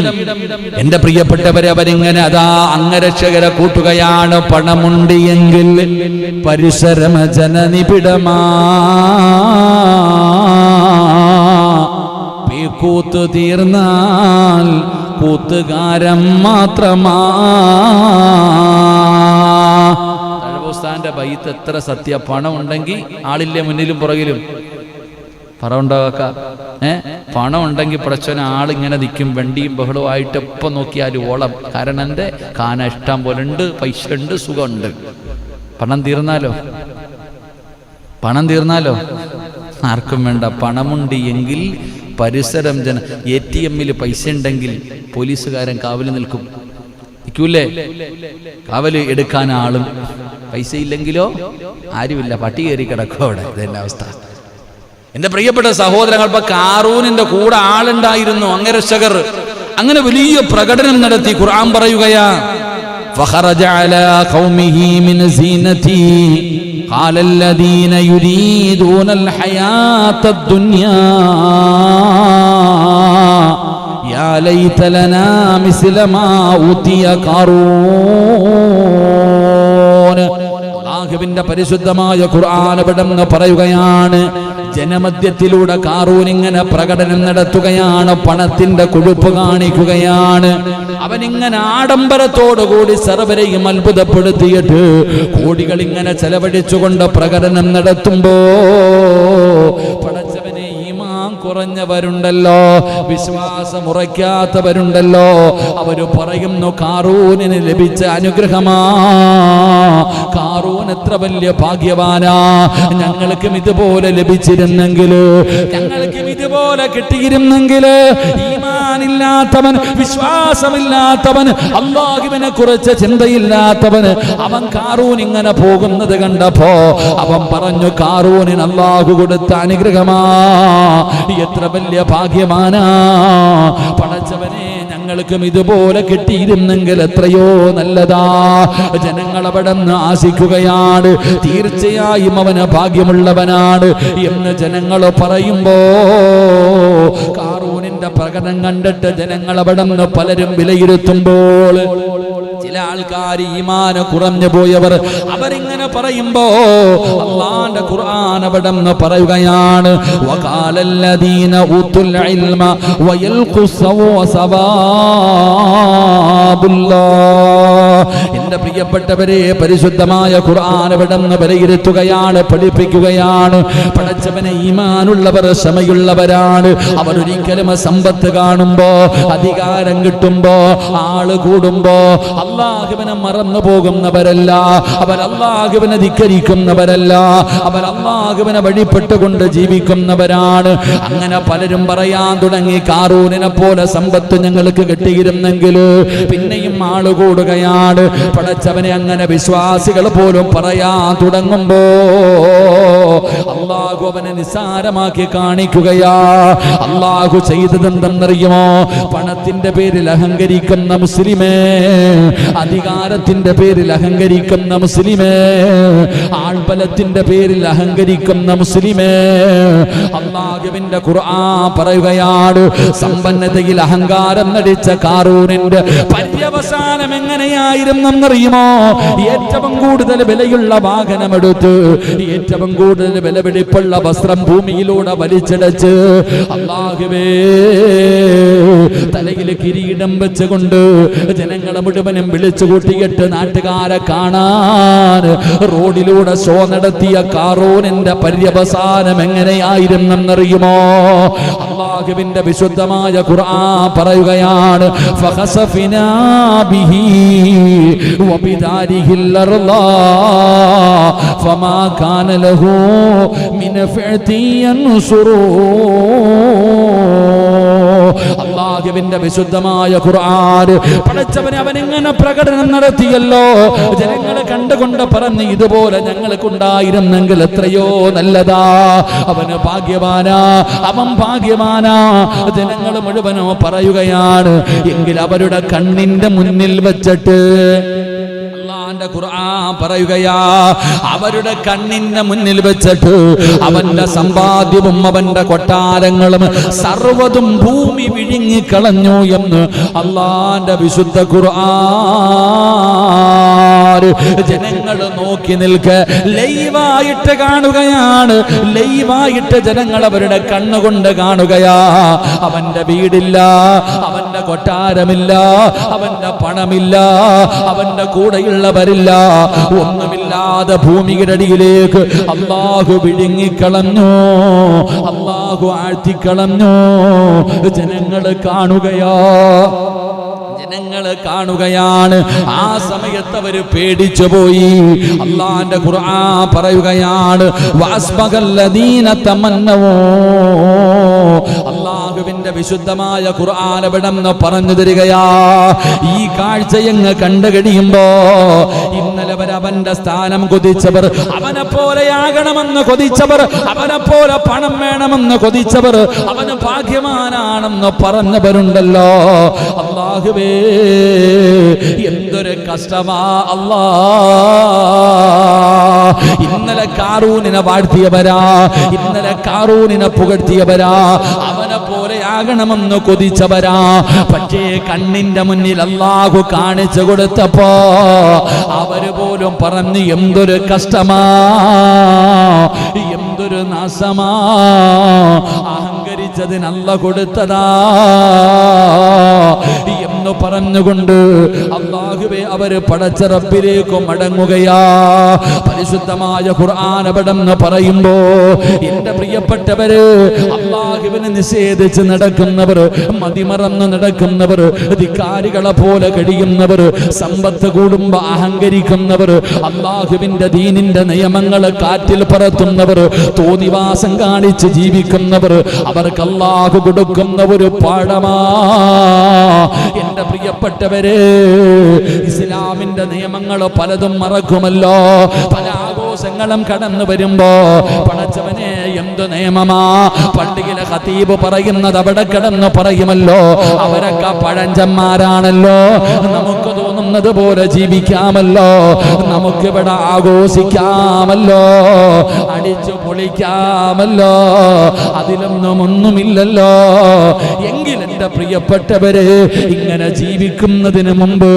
എന്റെ പ്രിയപ്പെട്ടവരെ, അവരിങ്ങനെ അതാ അംഗരക്ഷകരെ കൂട്ടുകയാണ്. പണമുണ്ട് എങ്കിൽ പരിസരമ ജനനിബിഡമാ, കൂത്ത് തീർന്നാൽ കൂത്തുകാരം മാത്രമാ. തഴവസ്ഥാന്റെ ബൈത്ത് എത്ര സത്യ. പണം ഉണ്ടെങ്കിൽ ആളില്ലേ മുന്നിലും പുറകിലും. പറ ഉണ്ടാക്ക പണം ഉണ്ടെങ്കിൽ പടച്ചോനെ ആളിങ്ങനെ നിൽക്കും. വണ്ടിയും ബഹളവും ആയിട്ട് എപ്പം നോക്കിയാലും ഓളം. കാരണം എൻ്റെ കാന ഇഷ്ടം പോലെ ഉണ്ട്, പൈസ ഉണ്ട്, സുഖമുണ്ട്. പണം തീർന്നാലോ ആർക്കും വേണ്ട. പണമുണ്ട് എങ്കിൽ പരിസരം ATM പൈസ ഉണ്ടെങ്കിൽ പോലീസുകാരൻ കാവല് നിൽക്കും. നിൽക്കൂലേ? കാവല് എടുക്കാൻ ആളും. പൈസ ഇല്ലെങ്കിലോ ആരുമില്ല, പട്ടി കയറി കിടക്കും അവിടെ. ഇതെന്നെ അവസ്ഥ. എന്റെ പ്രിയപ്പെട്ട സഹോദരങ്ങൾ, ഇപ്പൊ കാറൂനിന്റെ കൂടെ ആളുണ്ടായിരുന്നു, അംഗരക്ഷകർ. അങ്ങനെ വലിയ പ്രകടനം നടത്തി. ഖുർആൻ പറയുകയാ, فخرج على قومه من زينته قال الذين يريدون الحياة الدنيا يا ليت لنا مثل ما أوتي قارون. അല്ലാഹുവിന്റെ പരിശുദ്ധമായ ഖുർആൻ ഇവിടെ പറയുകയാണ്, ജനമധ്യത്തിലൂടെ കാറൂൻ ഇങ്ങനെ പ്രകടനം നടത്തുകയാണ്, പണത്തിന്റെ കൊഴുപ്പ് കാണിക്കുകയാണ്. അവനിങ്ങനെ ആഡംബരത്തോടുകൂടി സർവരെയും അത്ഭുതപ്പെടുത്തിയിട്ട് കോടികൾ ഇങ്ങനെ ചെലവഴിച്ചുകൊണ്ട് പ്രകടനം നടത്തുമ്പോ പടച്ചവനെ ഈമാൻ കുറഞ്ഞവരുണ്ടല്ലോ, വിശ്വാസം ഉറയ്ക്കാത്തവരുണ്ടല്ലോ, അവര് പറയുന്നു കാറൂനിന് ലഭിച്ച അനുഗ്രഹമാ, കാറൂൻ എത്ര വലിയ ഭാഗ്യവാനാ, ഞങ്ങൾക്കും ഇതുപോലെ ലഭിച്ചിരുന്നെങ്കിൽ, ഞങ്ങൾക്കും ഇതുപോലെ കിട്ടിയിരുന്നെങ്കിൽ. ഈമാനില്ലാത്തവൻ, വിശ്വാസമില്ലാത്തവൻ, അല്ലാഹുവിനെ കുറിച്ച് ചിന്തയില്ലാത്തവൻ അവൻ കാറൂൻ ഇങ്ങനെ പോകുന്നത് കണ്ടപ്പോ അവൻ പറഞ്ഞു, കാറൂനിന് അല്ലാഹു കൊടുത്ത അനുഗ്രഹമാ, എത്ര വലിയ ഭാഗ്യവാനാ. പടച്ചവനെ, ഞങ്ങൾക്കും ഇതുപോലെ കിട്ടിയിരുന്നെങ്കിൽ എത്രയോ നല്ലതാ. ജനങ്ങൾ അവിടെ നിന്ന് ആശിക്കുകയാണ്, തീർച്ചയായും അവന് ഭാഗ്യമുള്ളവനാണ് എന്ന് ജനങ്ങൾ പറയുമ്പോ കാറൂനിന്റെ പ്രകടനം കണ്ടിട്ട് ജനങ്ങൾ അവിടെ നിന്ന് പലരും വിലയിരുത്തുമ്പോൾ ചില ആൾക്കാർ ഈമാന് കുറഞ്ഞു പോയവർ അവരിങ്ങനെ പറയുമ്പോ അല്ലാഹുവിന്റെ ഖുർആൻ അവിടെ നിന്ന് പറയുകയാണ്, വഖാലല്ലദീന ഊതുൽ ഇൽമ വയൽഖുസവ സവാബുല്ലാഹ്. എന്റെ പ്രിയപ്പെട്ടവരെ, പരിശുദ്ധമായ ഖുർആൻ അവിടെ നിന്ന് വിലയിരുത്തുകയാണ്, പഠിപ്പിക്കുകയാണ്. പടച്ചവനെ, ഈമാനുള്ളവർ ക്ഷമയുള്ളവരാണ്. അവർ ഒരിക്കലും സമ്പത്ത് കാണുമ്പോ, അധികാരം കിട്ടുമ്പോ, ആള് കൂടുമ്പോ അല്ലാഹുവിനെ മറന്നു പോകുന്നവരല്ല, അവർ അല്ലാഹുവിനെ ധിക്കരിക്കുന്നവരല്ല, അവർ അല്ലാഹുവിനെ വഴിപ്പെട്ടുകൊണ്ട് ജീവിക്കുന്നവരാണ്. അങ്ങനെ പലരും പറയാൻ തുടങ്ങി, കാറൂനിനെ പോലെ സമ്പത്ത് ഞങ്ങൾക്ക് കിട്ടിയിരുന്നെങ്കിൽ. പിന്നെയും ആള് കൂടുകയാണ്. പടച്ചവനെ, അങ്ങനെ വിശ്വാസികൾ പോലും പറയാൻ തുടങ്ങുമ്പോ അല്ലാഹു അവനെ നിസ്സാരമാക്കി കാണിക്കുകയാ. അല്ലാഹു ചെയ്തതെന്തെന്നറിയുമോ? പണത്തിന്റെ പേരിൽ അഹങ്കരിക്കുന്ന മുസ്ലിമേ, അധികാരത്തിന്റെ പേരിൽ അഹങ്കരിക്കുന്ന മുസ്ലിമേ, ആൾബലത്തിന്റെ പേരിൽ അഹങ്കരിക്കുന്ന മുസ്ലിമേ, അല്ലാഹുവിന്റെ ഖുർആൻ പറയുകയാണ്, സമ്പന്നതയിൽ അഹങ്കാരം നടിച്ച കാറൂനിന്റെ പര്യവസാനം എങ്ങനെയായിരുന്നെന്നറിയുമോ? ഏറ്റവും കൂടുതൽ വിലയുള്ള വാഹനമെടുത്ത്, ഏറ്റവും കൂടുതൽ വിലപിടിപ്പുള്ള വസ്ത്രം ഭൂമിയിലൂടെ വലിച്ചടച്ച്, അല്ലാഹുവേ, തലയിൽ കിരീടം വെച്ചുകൊണ്ട് ജനങ്ങളെ മുഴുവനും വിളിച്ചു കൂട്ടിയിട്ട് നാട്ടുകാരെ കാണാൻ റോഡിലൂടെ ഷോ നടത്തിയ കാറൂനിന്റെ പര്യവസാനം എങ്ങനെയായിരുന്നെന്നറിയുമോ? അല്ലാഹുവിന്റെ വിശുദ്ധമായ ഖുർആൻ പറയുകയാണ്, ഫഖസഫിനാ ബിഹി വബിദാരിഹിൽ അർളാ ഫമാ കാന ലഹു മിൻ ഫഅതി യൻസുറൂ. അല്ലാഹുവിന്റെ വിശുദ്ധമായ ഖുർആൻ പടച്ചവനെ അവനിങ്ങനെ പ്രകടനം നടത്തിയല്ലോ. ജനങ്ങളെ കണ്ടുകൊണ്ട് പറഞ്ഞു, ഇതുപോലെ ഞങ്ങൾക്കുണ്ടായിരുന്നെങ്കിൽ എത്രയോ നല്ലതാ. അവന് ഭാഗ്യവാനാ, അവൻ ഭാഗ്യവാനാ. ജനങ്ങൾ മുഴുവനോ പറയുകയാണ്. എങ്കിൽ അവരുടെ കണ്ണിന്റെ മുന്നിൽ വെച്ചിട്ട് അല്ലാഹുവിന്റെ ഖുർആൻ പറയുകയാ, അവരുടെ കണ്ണിന്റെ മുന്നിൽ വെച്ചിട്ട് അവന്റെ സമ്പാദ്യവും അവന്റെ കൊട്ടാരങ്ങളും സർവ്വതും ഭൂമി വിഴുങ്ങിക്കളഞ്ഞു എന്ന് അല്ലാഹുവിന്റെ വിശുദ്ധ ഖുർആൻ. ജനങ്ങൾ നോക്കി നിൽക്കെ ലൈവായിട്ട് കാണുകയാണ്, ലൈവായിട്ട് ജനങ്ങൾ അവരുടെ കണ്ണുകൊണ്ട് കാണുകയാ. അവന്റെ വീടില്ല, അവന്റെ കൊട്ടാരമില്ല, അവന്റെ പണമില്ല, അവന്റെ കൂടെയുള്ളവരില്ല, ഒന്നുമില്ലാതെ ഭൂമിയുടെ അടിയിലേക്ക് അല്ലാഹു വിഴുങ്ങിക്കളഞ്ഞു, അല്ലാഹു ആഴ്ത്തിക്കളഞ്ഞു. ജനങ്ങൾ കാണുകയാ, ജനങ്ങൾ കാണുകയാണ്. ആ സമയത്ത് അവര് പേടിച്ചു പോയി. അല്ലാഹുവിന്റെ ഖുർആൻ പറയുകയാണ്, വഅസ്ബഗല്ലദീന തമന്നവൂ. അല്ലാഹുവിന്റെ വിശുദ്ധമായ ഖുർആൻ എവിടെന്ന് പറഞ്ഞു തരികയാ. ഈ കാഴ്ചയങ്ങ് കണ്ടു കഴിയുമ്പോ ഇന്നലെ വരെ അവന്റെ സ്ഥാനം കൊതിച്ചവർ, അവനെ പോലെയാകണമെന്ന് കൊതിച്ചവർ, അവനെ പോലെ പണം വേണമെന്ന് കൊതിച്ചവർ, അവന് ഭാഗ്യവാനാണെന്ന് പറഞ്ഞവരുണ്ടല്ലോ. അല്ലാഹുവേ, എന്തൊരു കഷ്ടമാ അല്ലാ. ഇന്നലെ കാറൂനിനെ വാഴ്ത്തിയവരാ, ഇന്നലെ കാറൂനിനെ പുകഴ്ത്തിയവരാ, അവനെ പോലെയാകണമെന്ന് കൊതിച്ചവരാ. പക്ഷേ കണ്ണിന്റെ മുന്നിൽ അല്ലാഹു കാണിച്ചു കൊടുത്തപ്പോ അവര് പോലും പറഞ്ഞു, എന്തൊരു കഷ്ടമാ, എന്തൊരു നാശമാ. അഹങ്കരിച്ചതിന് അല്ലാഹു കൊടുത്തതാ എന്ന് പറഞ്ഞുകൊണ്ട് അല്ലാഹുവേ അവര് പടച്ച റബ്ബിലേക്ക് മടങ്ങുകയാ. പരിശുദ്ധമായ ഖുർആൻ എവിടെന്ന് പറയുമ്പോ എന്റെ പ്രിയപ്പെട്ടവര്, അല്ലാഹുവിനെ നിഷേധിച്ച് നടക്കുന്നവർ, മതിമറന്ന് നടക്കുന്നവർ, ധിക്കാരികളെ പോലെ കഴിയുന്നവർ, സമ്പത്ത് കൂടുമ്പോ അഹങ്കരിക്കുന്നവർ, അല്ലാഹുവിന്റെ ദീനിന്റെ നിയമങ്ങളെ കാറ്റിൽ പറത്തുന്നവർ, തോന്നിവാസം കാണിച്ച് ജീവിക്കുന്നവർ, അവർക്ക് അല്ലാഹു കൊടുക്കുന്ന ഒരു പാഠമാ. എന്റെ പ്രിയപ്പെട്ടവരെ, ഇസ്ലാമിന്റെ നിയമങ്ങൾ പലതും മറക്കുമല്ലോ. പല ആഘോഷങ്ങളും കടന്നു വരുമ്പോ പടച്ചവനെ എന്ത് നിയമമാ. പള്ളിയിലെ ഖതീബ് പറയുന്നത് അവിടെ കിടന്ന് പറയുമല്ലോ. അവരൊക്കെ പഴഞ്ചന്മാരാണല്ലോ, നമുക്ക് തോന്നുന്നത് പോലെ ജീവിക്കാമല്ലോ, നമുക്കിവിടെ ആഘോഷിക്കാമല്ലോ, അടിച്ചു പൊളിക്കാമല്ലോ, അതിലൊന്നും ഒന്നുമില്ലല്ലോ. എങ്കിൽ എന്റെ പ്രിയപ്പെട്ടവരെ, ഇങ്ങനെ ജീവിക്കുന്നതിന് മുമ്പ്,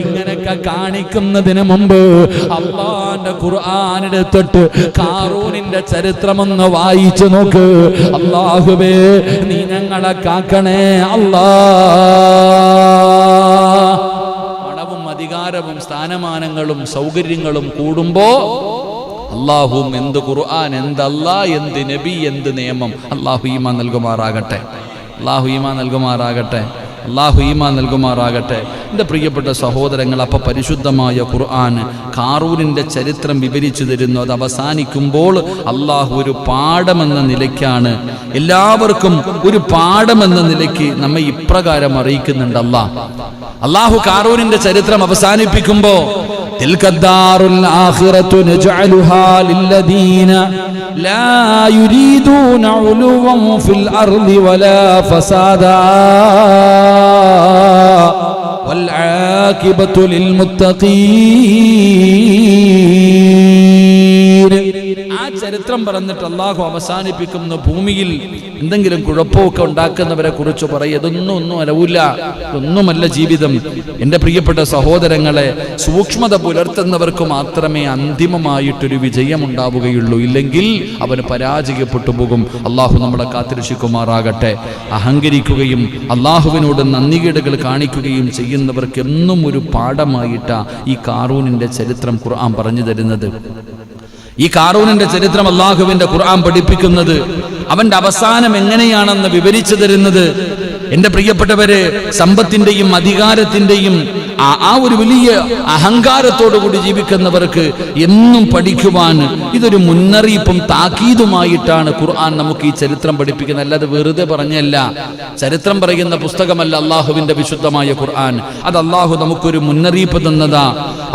ഇങ്ങനെയൊക്കെ കാണിക്കുന്നതിന് മുമ്പ് അല്ലാഹുവിന്റെ ഖുർആനെടുത്തിട്ട് കാറൂനിന്റെ ചരിത്രമൊന്ന് വായിച്ചു നോക്ക്. അല്ലാഹുവേ, നീ ഞങ്ങളെ കാക്കണേ അല്ലാ. പണവും അധികാരവും സ്ഥാനമാനങ്ങളും സൗകര്യങ്ങളും കൂടുമ്പോ അല്ലാഹുവും എന്ത് ഖുർആൻ, എന്ത് അല്ലാഹ്, എന്ത് നബി, എന്ത് നിയമം. അല്ലാഹു ഈമാൻ നൽകുമാറാകട്ടെ, അല്ലാഹു ഈമാൻ നൽകുമാറാകട്ടെ, അല്ലാഹു ഈമാൻ നൽകുമാറാകട്ടെ. എൻ്റെ പ്രിയപ്പെട്ട സഹോദരങ്ങൾ, അപ്പോൾ പരിശുദ്ധമായ ഖുർആൻ കാറൂനിൻ്റെ ചരിത്രം വിവരിച്ചു തരുന്നു. അത് അവസാനിക്കുമ്പോൾ അല്ലാഹു ഒരു പാഠമെന്ന നിലയ്ക്കാണ്, എല്ലാവർക്കും ഒരു പാഠമെന്ന നിലയ്ക്ക് നമ്മെ ഇപ്രകാരം അറിയിക്കുന്നുണ്ട്. അല്ലാഹു കാറൂനിൻ്റെ ചരിത്രം അവസാനിപ്പിക്കുമ്പോൾ തിൽക്കദ്ദാറുൽ ആഖിറതു നജഅലുഹാ ലില്ലദീന ലാ യുരീദൂന ഉലുവൻ ഫിൽ അർളി വലാ ഫസാദാ വൽ ആഖിബതു ലിൽ മുത്തഖീൻ. ആ ചരിത്രം പറഞ്ഞിട്ട് അല്ലാഹു അവസാനിപ്പിക്കുന്ന ഭൂമിയിൽ എന്തെങ്കിലും കുഴപ്പമൊക്കെ ഉണ്ടാക്കുന്നവരെ കുറിച്ച് പറയും. ഒന്നും അലവില്ല, ഇതൊന്നുമല്ല ജീവിതം. എൻ്റെ പ്രിയപ്പെട്ട സഹോദരങ്ങളെ, സൂക്ഷ്മത പുലർത്തുന്നവർക്ക് മാത്രമേ അന്തിമമായിട്ടൊരു വിജയം ഉണ്ടാവുകയുള്ളൂ. ഇല്ലെങ്കിൽ അവന് പരാജയപ്പെട്ടു പോകും. അള്ളാഹു നമ്മളെ കാത്തിരക്ഷിക്കുമാറാകട്ടെ. അഹങ്കരിക്കുകയും അള്ളാഹുവിനോട് നന്ദികേടുകൾ കാണിക്കുകയും ചെയ്യുന്നവർക്ക് എന്നും ഒരു പാഠമായിട്ടാ ഈ കാറൂനിന്റെ ചരിത്രം ഖുർആൻ പറഞ്ഞു തരുന്നത്. ഈ കാറൂനിന്റെ ചരിത്രം അള്ളാഹുവിന്റെ ഖുർആൻ പഠിപ്പിക്കുന്നത്, അവന്റെ അവസാനം എങ്ങനെയാണെന്ന് വിവരിച്ചു തരുന്നത്. എൻ്റെ പ്രിയപ്പെട്ടവരെ, സമ്പത്തിന്റെയും അധികാരത്തിന്റെയും ആ ഒരു വലിയ അഹങ്കാരത്തോടു കൂടി ജീവിക്കുന്നവർക്ക് എന്നും പഠിക്കുവാൻ ഇതൊരു മുന്നറിയിപ്പും താക്കീതുമായിട്ടാണ് ഖുർആൻ നമുക്ക് ഈ ചരിത്രം പഠിപ്പിക്കുന്നത്. അല്ലാതെ വെറുതെ പറഞ്ഞല്ല, ചരിത്രം പറയുന്ന പുസ്തകമല്ല അള്ളാഹുവിന്റെ വിശുദ്ധമായ ഖുർആൻ. അത് അള്ളാഹു നമുക്കൊരു മുന്നറിയിപ്പ് തന്നതാ.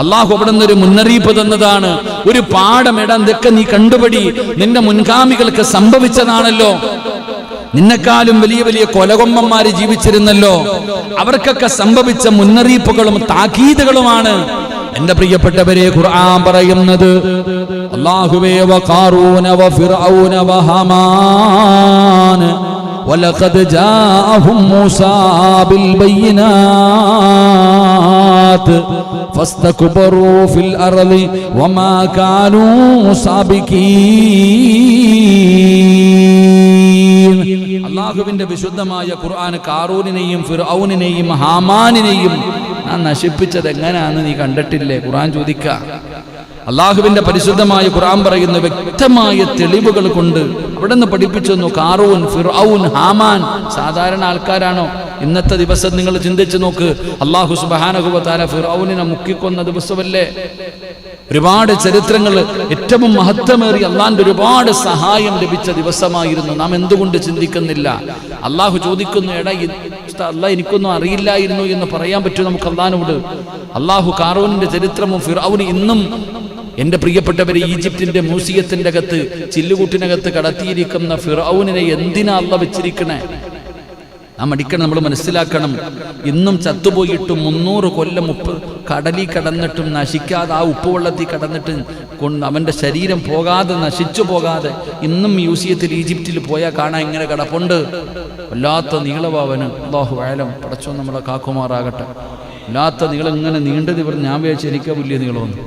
അള്ളാഹു അവിടെ നിന്നൊരു മുന്നറിയിപ്പ് തന്നതാണ്, ഒരു പാഠം. ഇതൊക്കെ നീ കണ്ടുപടി, നിന്റെ മുൻഗാമികൾക്ക് സംഭവിച്ചതാണല്ലോ. നിന്നെക്കാളും വലിയ വലിയ കൊലകൊമ്പന്മാര് ജീവിച്ചിരുന്നല്ലോ, അവർക്കൊക്കെ സംഭവിച്ച മുന്നറിയിപ്പുകളും താക്കീതുകളുമാണ്. എന്റെ പ്രിയപ്പെട്ടവരെ, ഖുർആൻ പറയുന്നത് അല്ലാഹുവേ വഖാറൂന വഫിർഔന വഹമാൻ വലഖദ് ജാഅഹും മൂസാ ബിൽ ബയ്യിനാത് ഫസ്തക്ബറൂ ഫിൽ അർളി വമാ കാനൂ സാബിഖീൻ. അല്ലാഹുവിന്റെ വിശുദ്ധമായ ഖുർആൻ കാറൂനിനെയും ഫിർഔനിനെയും ഹാമാനിനെയും ഞാൻ നശിപ്പിച്ചത് എങ്ങനെയാണെന്ന് നീ കണ്ടിട്ടില്ലേ? ഖുർആൻ ചോദിക്ക. അല്ലാഹുവിന്റെ പരിശുദ്ധമായ ഖുർആൻ പറയുന്ന വ്യക്തമായ തെളിവുകൾ കൊണ്ട് അവിടെ നിന്ന് പഠിപ്പിച്ചു തന്നു. കാറൂൻ, ഫിർഔൻ, ഹാമാൻ സാധാരണ ആൾക്കാരാണോ? ഇന്നത്തെ ദിവസം നിങ്ങൾ ചിന്തിച്ചു നോക്ക്. അല്ലാഹു സുബ്ഹാനഹു വ തആല ഫിർഔനിനെ മുക്കിക്കൊന്ന ദിവസമല്ലേ? ഒരുപാട് ചരിത്രങ്ങൾ, ഏറ്റവും മഹത്വമേറിയ അള്ളാന്റെ ഒരുപാട് സഹായം ലഭിച്ച ദിവസമായിരുന്നു. നാം എന്തുകൊണ്ട് ചിന്തിക്കുന്നില്ല? അള്ളാഹു ചോദിക്കുന്നു, എടാ അള്ളാഹ് എനിക്കൊന്നും അറിയില്ലായിരുന്നു എന്ന് പറയാൻ പറ്റും നമുക്ക് അള്ളാഹിനോട്? അള്ളാഹു കാറൂനിന്റെ ചരിത്രവും ഫിർഔൻ ഇന്നും എന്റെ പ്രിയപ്പെട്ടവരെ ഈജിപ്തിന്റെ മ്യൂസിയത്തിന്റെ അകത്ത് ചില്ലുകൂട്ടിനകത്ത് കടത്തിയിരിക്കുന്ന ഫിർഔനിനെ എന്തിനാ അള്ളാഹ് വെച്ചിരിക്കണേ? നാം അടിക്കണം, നമ്മൾ മനസ്സിലാക്കണം. ഇന്നും ചത്തുപോയിട്ടും 300 കൊല്ലം കടലിൽ കടന്നിട്ടും നശിക്കാതെ, ആ ഉപ്പുവെള്ളത്തിൽ കടന്നിട്ട് അവൻ്റെ ശരീരം പോകാതെ, നശിച്ചു പോകാതെ ഇന്നും മ്യൂസിയത്തിൽ ഈജിപ്തിൽ പോയാൽ കാണാൻ ഇങ്ങനെ കിടപ്പുണ്ട്. വല്ലാത്ത നീളവാവന്, അല്ലാഹു അഅലം, പടച്ചോ നമ്മളെ കാക്കുമാറാകട്ടെ. വല്ലാത്ത നീളം, ഇങ്ങനെ നീണ്ടത് ഇവർ ഞാൻ വിചാരിച്ചു എനിക്ക് വലിയ നീളമൊന്നും.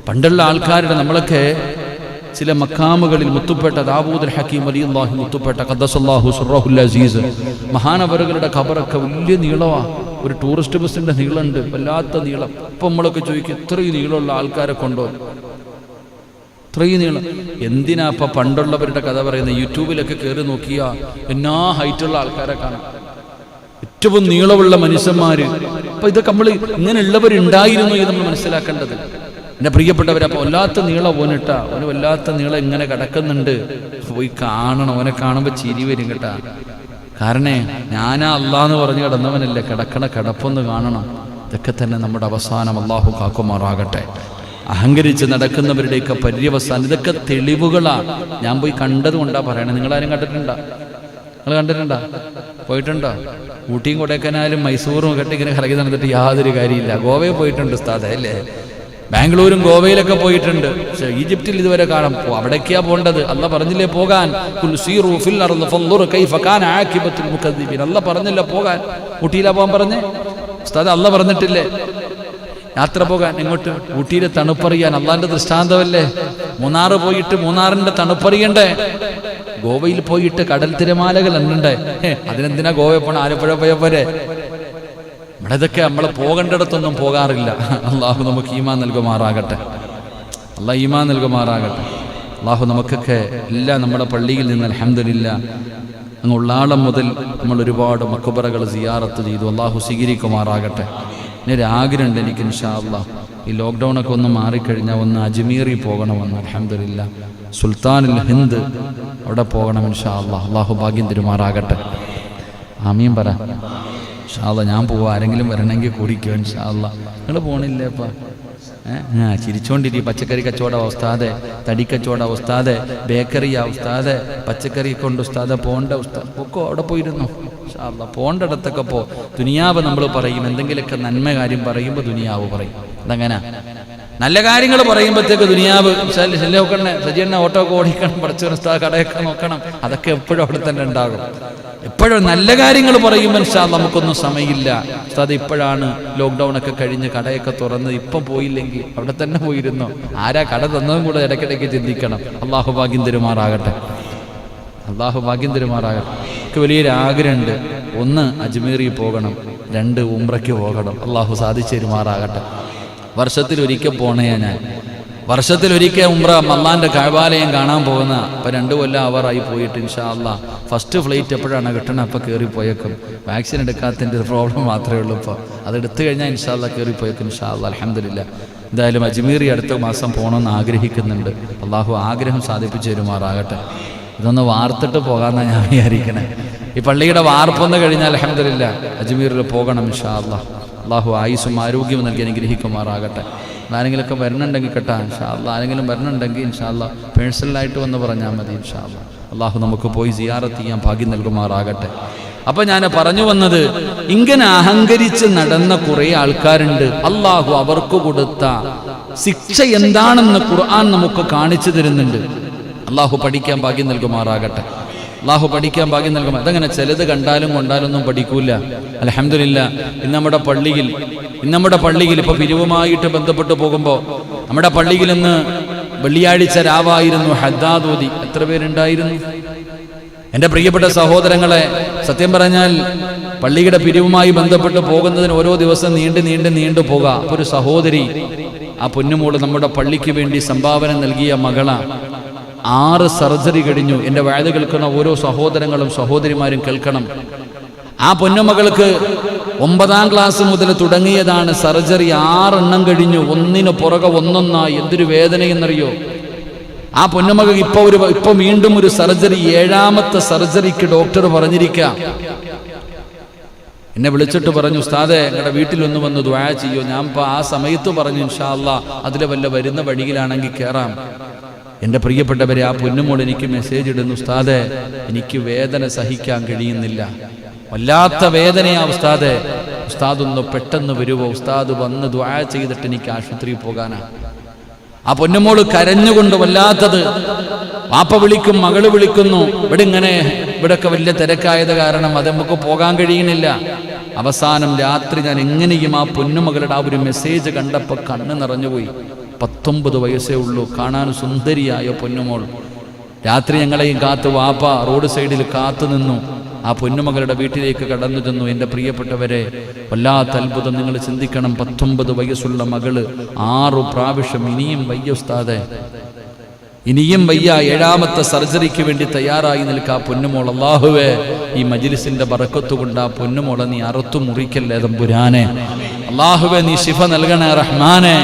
പണ്ടുള്ള ആൾക്കാരുടെ, നമ്മളൊക്കെ ചില മക്കാമുകളിൽ മുത്തുപ്പെട്ട ദാവൂദ് അൽ ഹക്കീം റളിയല്ലാഹു മുത്തുപ്പെട്ട ഖദ്ദസല്ലാഹു സിർറഹുൽ അസീസ് മഹാനവറുകളുടെ ഖബറൊക്കെ വലിയ നീളമാണ്. ഒരു ടൂറിസ്റ്റ് ബസ്സിന്റെ നീളമുണ്ട്, വല്ലാത്ത നീളം. ഇപ്പം നമ്മളൊക്കെ ചോദിക്കും, ഇത്രയും നീളമുള്ള ആൾക്കാരെ കൊണ്ടോ? ഇത്രയും നീളം എന്തിനാ? ഇപ്പം പണ്ടുള്ളവരുടെ കഥ പറയുന്നത് യൂട്യൂബിലൊക്കെ കയറി നോക്കിയാൽ എന്നാ ഹൈറ്റുള്ള ആൾക്കാരെ കാണാം, ഏറ്റവും നീളമുള്ള മനുഷ്യന്മാര്. അപ്പൊ ഇതൊക്കെ നമ്മൾ ഇങ്ങനെയുള്ളവരുണ്ടായിരുന്നു എന്ന് നമ്മൾ മനസ്സിലാക്കേണ്ടത്. എൻ്റെ പ്രിയപ്പെട്ടവരെ, അപ്പോൾ വല്ലാത്ത നീളം ഓനിട്ടാ, ഓന് വല്ലാത്ത നീളം ഇങ്ങനെ കിടക്കുന്നുണ്ട്. പോയി കാണണം, ഓനെ കാണുമ്പോൾ ചിരി വരും കേട്ടാ. കാരണം ഞാനാ അല്ലാന്ന് പറഞ്ഞ് കിടന്നവനല്ലേ, കിടക്കണ കിടപ്പൊന്ന് കാണണം. ഇതൊക്കെ തന്നെ നമ്മുടെ അവസാനം. അല്ലാഹു കാക്കുമാറാകട്ടെ. അഹങ്കരിച്ച് നടക്കുന്നവരുടെയൊക്കെ പര്യവസാനം. ഇതൊക്കെ തെളിവുകളാ. ഞാൻ പോയി കണ്ടത് കൊണ്ടാ പറയണേ. നിങ്ങളാരും കണ്ടിട്ടുണ്ടോ? നിങ്ങൾ കണ്ടിട്ടുണ്ടോ? പോയിട്ടുണ്ടോ? ഊട്ടിയും കൊടൈക്കനാലും മൈസൂറും ഒക്കെ ഇങ്ങനെ കറങ്ങി നടന്നിട്ട് യാതൊരു കാര്യമില്ല. ഗോവയിൽ പോയിട്ടുണ്ട് ഉസ്താദേ, അല്ലേ? ബാംഗ്ലൂരും ഗോവയിലൊക്കെ പോയിട്ടുണ്ട്. പക്ഷെ ഈജിപ്തിൽ ഇതുവരെ കാണാം. അവിടേക്കാ പോകേണ്ടത്. അല്ല പറഞ്ഞില്ലേ പോകാൻ? അല്ല പറഞ്ഞില്ല പോകാൻ. ഊട്ടിയിലാ പോകാൻ പറഞ്ഞേ ഉസ്താദ്? അല്ല പറഞ്ഞിട്ടില്ലേ യാത്ര പോകാൻ? ഇങ്ങോട്ട് ഊട്ടിയിലെ തണുപ്പറിയാൻ. അള്ളാന്റെ ദൃഷ്ടാന്തമല്ലേ. മൂന്നാറ് പോയിട്ട് മൂന്നാറിന്റെ തണുപ്പറിയണ്ടേ? ഗോവയിൽ പോയിട്ട് കടൽ തിരമാലകൾ എണ്ണണ്ടേ? അതിനെന്തിനാ ഗോവയിൽ പോണ? ആലപ്പുഴ പോയ പോരെ? ഇവിടെ ഇതൊക്കെ നമ്മൾ പോകേണ്ടിടത്തൊന്നും പോകാറില്ല. അള്ളാഹു നമുക്ക് ഈമാൻ നൽകുമാറാകട്ടെ. അള്ളാഹ് ഈമാൻ നൽകുമാറാകട്ടെ. അള്ളാഹു നമുക്കൊക്കെ എല്ലാം നമ്മുടെ പള്ളിയിൽ നിന്ന് അൽഹംദുലില്ലാ അങ്ങ് ഉള്ളാളം മുതൽ നമ്മൾ ഒരുപാട് മക്ബറകൾ സിയാറത്ത് ചെയ്തു. അള്ളാഹു സ്വീകരിക്കുമാറാകട്ടെ. ഇനി ഒരു ആഗ്രഹമുണ്ട് എനിക്ക്, ഇൻഷാ അള്ളാഹ് ഈ ലോക്ക്ഡൗണൊക്കെ ഒന്ന് മാറിക്കഴിഞ്ഞാൽ ഒന്ന് അജ്മീറിൽ പോകണമെന്ന്. അൽഹംദുലില്ലാ സുൽത്താനുൽ ഹിന്ദ് അവിടെ പോകണം ഇൻഷാ അള്ളാഹ്. അള്ളാഹു ഭാഗ്യം തരുമാറാകട്ടെ. ആമീൻ പറ. ഇൻഷാ അള്ളാഹ് ഞാൻ പോവാം. ആരെങ്കിലും വരണമെങ്കിൽ കൂടിക്കോ ഇൻഷാ അള്ളാഹ്. നിങ്ങൾ പോകണില്ലേ അപ്പാ? ചിരിച്ചോണ്ടിരിക്കും. പച്ചക്കറി കച്ചവട ഉസ്താദെ, തടി കച്ചവട ഉസ്താദെ, ബേക്കറിയാ ഉസ്താദെ, പച്ചക്കറി കൊണ്ട് ഉസ്താദെ പോണ്ട ഉസ്താദ് പൊക്കോ, അവിടെ പോയിരുന്നു. ഇൻഷാ അള്ളാഹ് പോണ്ടിടത്തൊക്കെ പോ. ദുനിയാവ് നമ്മൾ പറയും, എന്തെങ്കിലുമൊക്കെ നന്മ കാര്യം പറയുമ്പോൾ ദുനിയാവ് പറയും. അതങ്ങനെ നല്ല കാര്യങ്ങൾ പറയുമ്പോഴത്തേക്ക് ദുനിയാവ് നോക്കണേ. സജിയണ്ണ ഓട്ടോ ഒക്കെ ഓടിക്കണം, പഠിച്ച ഉസ്താദ് കടയൊക്കെ നോക്കണം. അതൊക്കെ എപ്പോഴും അവിടെ തന്നെ ഉണ്ടാകും. എപ്പോഴും നല്ല കാര്യങ്ങൾ പറയുമ്പോൾ ഇൻഷാ അള്ളാഹ് നമുക്കൊന്നും സമയമില്ല ഉസ്താദ്. ഇപ്പോഴാണ് ലോക്ക്ഡൗൺ ഒക്കെ കഴിഞ്ഞ് കടയൊക്കെ തുറന്ന്, ഇപ്പം പോയില്ലെങ്കിൽ അവിടെ തന്നെ പോയിരുന്നോ? ആരാ കട തന്നതും കൂടെ ഇടയ്ക്കിടയ്ക്ക് ചിന്തിക്കണം. അള്ളാഹു ഭാഗ്യം തരുമാറാകട്ടെ. അള്ളാഹു ഭാഗ്യം തരുമാറാകട്ടെ. എനിക്ക് വലിയൊരു ആഗ്രഹമുണ്ട്. 1 അജ്മീറിൽ പോകണം, 2 ഉംറയ്ക്ക് പോകണം. അള്ളാഹു സാധിച്ചു തരുമാറാകട്ടെ. വർഷത്തിലൊരിക്കൽ പോണേ ഞാൻ. വർഷത്തിലൊരിക്കൽ ഉംറ അള്ളാന്റെ കഅബാലയം കാണാൻ പോകുന്ന. ഇപ്പം 2 കൊല്ലം അവറായി പോയിട്ട്. ഇൻഷാ അള്ളാഹ് ഫസ്റ്റ് ഫ്ലൈറ്റ് എപ്പോഴാണ് കിട്ടണം അപ്പം കയറിപ്പോയേക്കും. വാക്സിൻ എടുക്കാത്തതിൻ്റെ ഒരു പ്രോബ്ലം മാത്രമേ ഉള്ളൂ. ഇപ്പോൾ അതെടുത്തു കഴിഞ്ഞാൽ ഇൻഷാ അള്ളാഹ് കയറിപ്പോയേക്കും ഇൻഷാ അള്ളാഹ്. അൽഹംദുലില്ലാ. എന്തായാലും അജ്മീറി അടുത്ത മാസം പോകണമെന്ന് ആഗ്രഹിക്കുന്നുണ്ട്. അള്ളാഹു ആഗ്രഹം സാധിപ്പിച്ചു തരുമാറാകട്ടെ. ഇതൊന്ന് വാർത്തിട്ട് പോകാമെന്നാണ് ഞാൻ വിചാരിക്കണേ. ഈ പള്ളിയുടെ വാർപ്പൊന്ന് കഴിഞ്ഞാൽ അൽഹംദുലില്ലാ അജ്മീറിൽ പോകണം ഇൻഷാ അള്ളാഹ്. അള്ളാഹു ആയുസ്സും ആരോഗ്യവും നൽകി അനുഗ്രഹിക്കുമാറാകട്ടെ. ആരെങ്കിലുമൊക്കെ വരണുണ്ടെങ്കിൽ കേട്ടാ ഇൻഷാ അല്ലാഹ്, ആരെങ്കിലും വരണുണ്ടെങ്കിൽ ഇൻഷാ അല്ലാഹ് പേഴ്സണലായിട്ട് വന്ന് പറഞ്ഞാൽ മതി ഇൻഷാ അല്ലാഹ്. അള്ളാഹു നമുക്ക് പോയി സിയാറത്ത് ചെയ്യാൻ ഭാഗ്യം നൽകുമാറാകട്ടെ. അപ്പൊ ഞാൻ പറഞ്ഞു വന്നത്, ഇങ്ങനെ അഹങ്കരിച്ച് നടന്ന കുറെ ആൾക്കാരുണ്ട്. അള്ളാഹു അവർക്ക് കൊടുത്ത ശിക്ഷ എന്താണെന്ന് ഖുർആൻ നമുക്ക് കാണിച്ചു തരുന്നുണ്ട്. അള്ളാഹു പഠിക്കാൻ ഭാഗ്യം നൽകുമാറാകട്ടെ. അള്ളാഹു പഠിക്കാൻ ഭാഗ്യം നൽകും. അതങ്ങനെ ചിലത് കണ്ടാലും കൊണ്ടാലൊന്നും പഠിക്കൂല. അൽഹംദുലില്ലാ, ഇന്ന് നമ്മുടെ പള്ളിയിൽ ഇപ്പൊ പിരിവുമായിട്ട് ബന്ധപ്പെട്ട് പോകുമ്പോൾ നമ്മുടെ പള്ളിയിൽ ഇന്ന് വെള്ളിയാഴ്ച രാവായിരുന്നു ഹദ്ദാദ് ഓതി. എത്ര പേരുണ്ടായിരുന്നു? എൻ്റെ പ്രിയപ്പെട്ട സഹോദരങ്ങളെ, സത്യം പറഞ്ഞാൽ പള്ളിയുടെ പിരിവുമായി ബന്ധപ്പെട്ട് പോകുന്നതിന് ഓരോ ദിവസം നീണ്ടു പോകാം. അപ്പോൾ ഒരു സഹോദരി, ആ പൊന്നുമോള് നമ്മുടെ പള്ളിക്ക് വേണ്ടി സംഭാവന നൽകിയ മകളാ. 6 സർജറി കഴിഞ്ഞു. എൻ്റെ വയത് കേൾക്കുന്ന ഓരോ സഹോദരങ്ങളും സഹോദരിമാരും കേൾക്കണം. ആ പൊന്നുമകൾക്ക് 9ാം ക്ലാസ് മുതൽ തുടങ്ങിയതാണ് സർജറി. 6 എണ്ണം കഴിഞ്ഞു, ഒന്നിന് പുറകെ ഒന്നൊന്നായി. എന്തൊരു വേദനയെന്നറിയോ? ആ പൊന്നുമകൾ ഇപ്പൊ വീണ്ടും ഒരു സർജറി, 7ാമത്തെ സർജറിക്ക് ഡോക്ടർ പറഞ്ഞിരിക്കാം. എന്നെ വിളിച്ചിട്ട് പറഞ്ഞു, ഉസ്താദേ ഞങ്ങളുടെ വീട്ടിലൊന്ന് വന്ന് ദുആ ചെയ്യോ. ഞാൻ ഇപ്പൊ ആ സമയത്ത് പറഞ്ഞു ഇൻഷാ അല്ലാഹ് അതിലെ വല്ല വരുന്ന വഴിയിലാണെങ്കിൽ കയറാം. എൻ്റെ പ്രിയപ്പെട്ടവരെ, ആ പൊന്നുമോൾ എനിക്ക് മെസ്സേജ് ഇടുന്നു, ഉസ്താദേ എനിക്ക് വേദന സഹിക്കാൻ കഴിയുന്നില്ല, വല്ലാത്ത വേദനയാ ഉസ്താദേ, ഉസ്താദ് ഒന്ന് പെട്ടെന്ന് വരുവോ, ഉസ്താദ് വന്ന് ദുആ ചെയ്തിട്ട് എനിക്ക് ആശുപത്രിയിൽ പോകാനാ. ആ പൊന്നുമോള് കരഞ്ഞുകൊണ്ട് വല്ലാത്തത്. വാപ്പ വിളിക്കും, മകള് വിളിക്കുന്നു. ഇവിടെയൊക്കെ വലിയ തിരക്കായത് കാരണം അത് നമുക്ക് പോകാൻ കഴിയുന്നില്ല. അവസാനം രാത്രി ഞാൻ എങ്ങനെയും ആ പൊന്നുമകളുടെ ആ ഒരു മെസ്സേജ് കണ്ടപ്പോൾ കണ്ണ് നിറഞ്ഞുപോയി. 19 വയസ്സേ ഉള്ളൂ, കാണാൻ സുന്ദരിയായ പൊന്നുമോൾ. രാത്രി ഞങ്ങളെയും കാത്ത് വാപ്പ റോഡ് സൈഡിൽ കാത്തു നിന്നു. ആ പൊന്നുമകളുടെ വീട്ടിലേക്ക് കടന്നു ചെന്നു. എൻ്റെ പ്രിയപ്പെട്ടവരെ, വല്ലാത്ത അത്ഭുതം. നിങ്ങൾ ചിന്തിക്കണം, 19 വയസ്സുള്ള മകള് 6 പ്രാവശ്യം ഇനിയും വയ്യ ഉസ്താദേ, ഇനിയും വയ്യ. 7ാമത്തെ സർജറിക്ക് വേണ്ടി തയ്യാറായി നിൽക്കുക ആ പൊന്നുമോൾ. അല്ലാഹുവേ, ഈ മജ്ലിസിന്റെ ബറക്കത്ത് കൊണ്ട് ആ പൊന്നുമോളെ നീ അറുത്തു മുറിക്കല്ലേ തമ്പുരാനെ. അല്ലാഹുവേ, നീ ശിഫ നൽകണേ റഹ്മാനെ.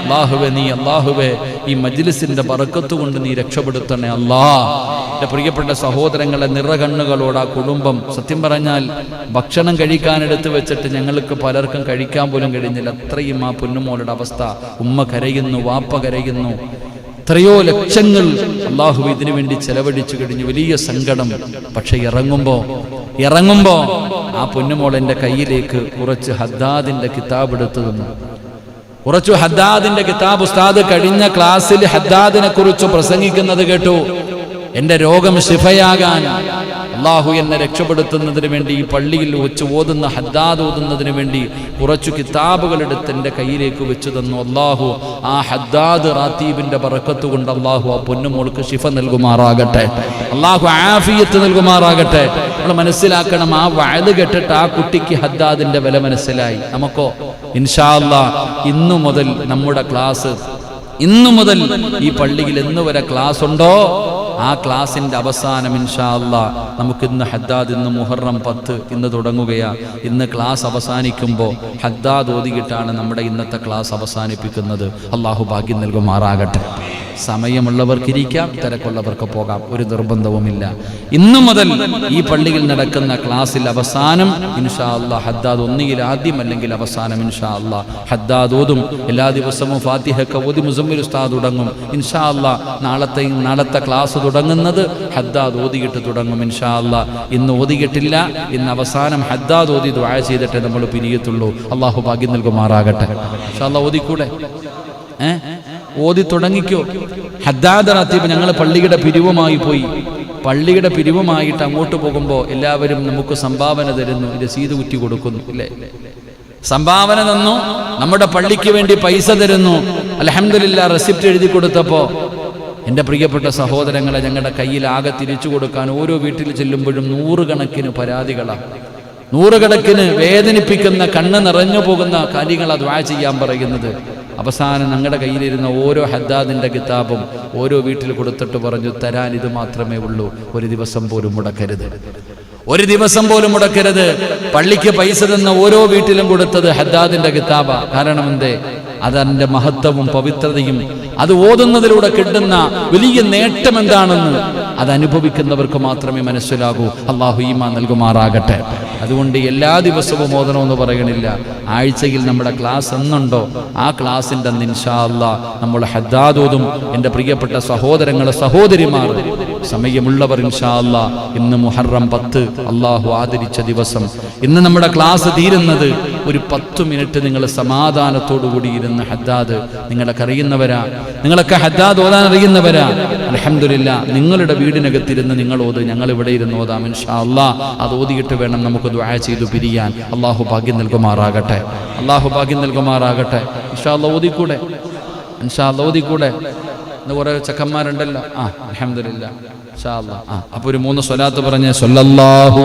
അല്ലാഹുവേ ഈ മജ്ലിസിന്റെ ബറക്കത്ത് കൊണ്ട് നീ രക്ഷപ്പെടുത്തണേ അല്ലാഹ്. എൻ്റെ പ്രിയപ്പെട്ട സഹോദരങ്ങളെ, നിറകണ്ണുകളോട് ആ കുടുംബം, സത്യം പറഞ്ഞാൽ ഭക്ഷണം കഴിക്കാനെടുത്ത് വെച്ചിട്ട് ഞങ്ങൾക്ക് പലർക്കും കഴിക്കാൻ പോലും കഴിഞ്ഞില്ല. അത്രയും ആ പൊന്നുമോളുടെ അവസ്ഥ. ഉമ്മ കരയുന്നു, വാപ്പ കരയുന്നു. എത്രയോ ലക്ഷങ്ങൾ അല്ലാഹു ഇതിനു വേണ്ടി ചെലവഴിച്ചു കഴിഞ്ഞു. വലിയ സങ്കടം. പക്ഷെ ഇറങ്ങുമ്പോ ആ പൊന്നുമോൾ എൻ്റെ കയ്യിലേക്ക് കുറച്ച് ഹദ്ദാദിന്റെ കിതാബ് എടുത്തു തന്നു. കിതാബ് ഉസ്താദ് കഴിഞ്ഞ ക്ലാസ്സിൽ ഹദ്ദാദിനെ കുറിച്ച് പ്രസംഗിക്കുന്നത് കേട്ടു. എൻ്റെ രോഗം ശിഫയാകാൻ, അള്ളാഹു എന്നെ രക്ഷപ്പെടുത്തുന്നതിന് വേണ്ടി ഈ പള്ളിയിൽ വെച്ച് ഓതുന്ന ഹദ്ദാദ് ഓതുന്നതിന് വേണ്ടി കുറച്ചു കിതാബുകൾ എടുത്ത് എൻ്റെ കയ്യിലേക്ക് വെച്ചു തന്നു. അള്ളാഹു ആ ഹദ്ദാദ് റാത്തീബിന്റെ ബറക്കത്ത് കൊണ്ട് അള്ളാഹു ആ പൊന്നുമോൾക്ക് ശിഫ നൽകുമാറാകട്ടെ. അള്ളാഹു ആഫിയത്ത് നൽകുമാറാകട്ടെ. നമ്മൾ മനസ്സിലാക്കണം, ആ വഅദ് കേട്ടിട്ട് ആ കുട്ടിക്ക് ഹദ്ദാദിന്റെ വില മനസ്സിലായി. നമുക്കോ ഇൻഷാ അല്ലാഹ് ഇന്നു മുതൽ നമ്മുടെ ക്ലാസ്, ഇന്നു മുതൽ ഈ പള്ളിയിൽ എന്ന് വരെ ക്ലാസ് ഉണ്ടോ ആ ക്ലാസിന്റെ അവസാനം ഇൻഷാ അല്ലാഹ് നമുക്ക് ഇന്ന് ഹദ്ദാദ്, ഇന്ന് മുഹറം 10 ഇന്ന് തുടങ്ങുകയാ. ഇന്ന് ക്ലാസ് അവസാനിക്കുമ്പോൾ ഹദ്ദാദ് ഓതിയിട്ടാണ് നമ്മുടെ ഇന്നത്തെ ക്ലാസ് അവസാനിപ്പിക്കുന്നത്. അള്ളാഹു ഭാഗ്യം നൽകുമാറാകട്ടെ. സമയമുള്ളവർക്ക് ഇരിക്കാം, തിരക്കുള്ളവർക്ക് പോകാം, ഒരു നിർബന്ധവുമില്ല. ഇന്നു മുതൽ ഈ പള്ളിയിൽ നടക്കുന്ന ക്ലാസ്സിൽ അവസാനം ഇൻഷാ അല്ലാഹ് ഹദ്ദാദ് ഒന്നുകിൽ ആദ്യം അല്ലെങ്കിൽ അവസാനം ഇൻഷാ അല്ലാഹ് ഹദ്ദാദ് ഓതും. എല്ലാ ദിവസവും ഫാത്തിഹയൊക്കെ ഓതി മുസമ്മിൽ ഉസ്താദ് തുടങ്ങും ഇൻഷാ അല്ലാഹ്. നാളത്തെ ക്ലാസ് തുടങ്ങുന്നത് ഹദ്ദാദ് ഓതിയിട്ട് തുടങ്ങും ഇൻഷാ അല്ലാഹ്. ഇന്ന് ഓതിയിട്ടില്ല, ഇന്ന് അവസാനം ഹദ്ദാദ് ഓതി ദുആ ചെയ്തിട്ടേ നമ്മൾ പിരിയത്തുള്ളൂ. അള്ളാഹു ഭാഗ്യം നൽകുമാറാകട്ടെ. ഇൻഷാ അല്ലാഹ് ഓതിക്കൂടെ? ഓതി തുടങ്ങിക്കോ. ഹദ്ദാദ് റാത്തീബ് ഞങ്ങൾ പള്ളിയുടെ പിരിവുമായി പോയി. പള്ളിയുടെ പിരിവുമായിട്ട് അങ്ങോട്ട് പോകുമ്പോൾ എല്ലാവരും നമുക്ക് സംഭാവന തരുന്നു, രസീത് കുറ്റി കൊടുക്കുന്നു, ഇല്ലേ? സംഭാവന തന്നു, നമ്മുടെ പള്ളിക്ക് വേണ്ടി പൈസ തരുന്നു. അൽഹംദുലില്ലാ, റെസിപ്റ്റ് എഴുതി കൊടുത്തപ്പോ എൻ്റെ പ്രിയപ്പെട്ട സഹോദരങ്ങളെ, ഞങ്ങളുടെ കയ്യിൽ ആകെ തിരിച്ചു കൊടുക്കാൻ ഓരോ വീട്ടിൽ ചെല്ലുമ്പോഴും 100 കണക്കിന് പരാതികളാണ്. 100 കണക്കിന് വേദനിപ്പിക്കുന്ന, കണ്ണ് നിറഞ്ഞു പോകുന്ന കാര്യങ്ങളാണ് ദുആ ചെയ്യാൻ പറയുന്നത്. അവസാനം ഞങ്ങളുടെ കയ്യിലിരുന്ന ഓരോ ഹദ്ദാദിന്റെ കിതാബും ഓരോ വീട്ടിൽ കൊടുത്തിട്ട് പറഞ്ഞു, തരാൻ ഇത് മാത്രമേ ഉള്ളൂ, ഒരു ദിവസം പോലും മുടക്കരുത്, ഒരു ദിവസം പോലും മുടക്കരുത്. പള്ളിക്ക് പൈസ തന്ന ഓരോ വീട്ടിലും കൊടുത്തത് ഹദ്ദാദിന്റെ കിതാബ. കാരണം എന്തേ? അതിന്റെ മഹത്വവും പവിത്രതയും അത് ഓതുന്നതിലൂടെ കിട്ടുന്ന വലിയ നേട്ടം എന്താണെന്ന് അത് അനുഭവിക്കുന്നവർക്ക് മാത്രമേ മനസ്സിലാകൂ. അള്ളാഹു ഈമാൻ നൽകുമാറാകട്ടെ. അതുകൊണ്ട് എല്ലാ ദിവസവും ഓതണമെന്ന് പറയണില്ല. ആഴ്ചയിൽ നമ്മുടെ ക്ലാസ് എന്നുണ്ടോ ആ ക്ലാസിൻ്റെ അന്ന് ഇൻഷാ അല്ലാഹ് നമ്മൾ ഹദ്ദാദ് ഓതും. എൻ്റെ പ്രിയപ്പെട്ട സഹോദരങ്ങളെ സഹോദരിമാർ, സമയമുള്ളവർ ഇൻഷാ അല്ലാഹ്, ഇന്ന് മുഹറം 10 അള്ളാഹു ആദരിച്ച ദിവസം. ഇന്ന് നമ്മുടെ ക്ലാസ് തീരുന്നത് ഒരു 10 മിനിറ്റ് നിങ്ങൾ സമാധാനത്തോടു കൂടി ഇരുന്ന് ഹദ്ദാദ്, നിങ്ങളൊക്കെ അറിയുന്നവരാ, നിങ്ങളൊക്കെ ഹദ്ദാദ് ഓതാൻ അറിയുന്നവരാ. അൽഹംദുലില്ലാ, നിങ്ങളുടെ വീടിനകത്തിരുന്ന് നിങ്ങൾ ഓത്, ഞങ്ങൾ ഇവിടെ ഇരുന്ന് ഓതാം ഇൻഷാ അല്ലാഹ്. അത് ഓതിയിട്ട് വേണം നമുക്ക് ദുആ ചെയ്തു പിരിയാൻ. അള്ളാഹു ഭാഗ്യം നൽകുമാറാകട്ടെ. അള്ളാഹു ഭാഗ്യം നൽകുമാറാകട്ടെ. ഇൻഷാ അല്ലാഹ് ഓതിക്കൂടെ? ഇൻഷാ അല്ലാഹ് ഓതിക്കൂടെ? ഇന്ന് കുറെ ചെക്കന്മാരുണ്ടല്ലോ. അൽഹംദുലില്ലാ, ഇൻഷാ അല്ലാഹ്. അപ്പൊ ഒരു 3 സ്വലാത്ത് പറഞ്ഞ് സ്വല്ലല്ലാഹു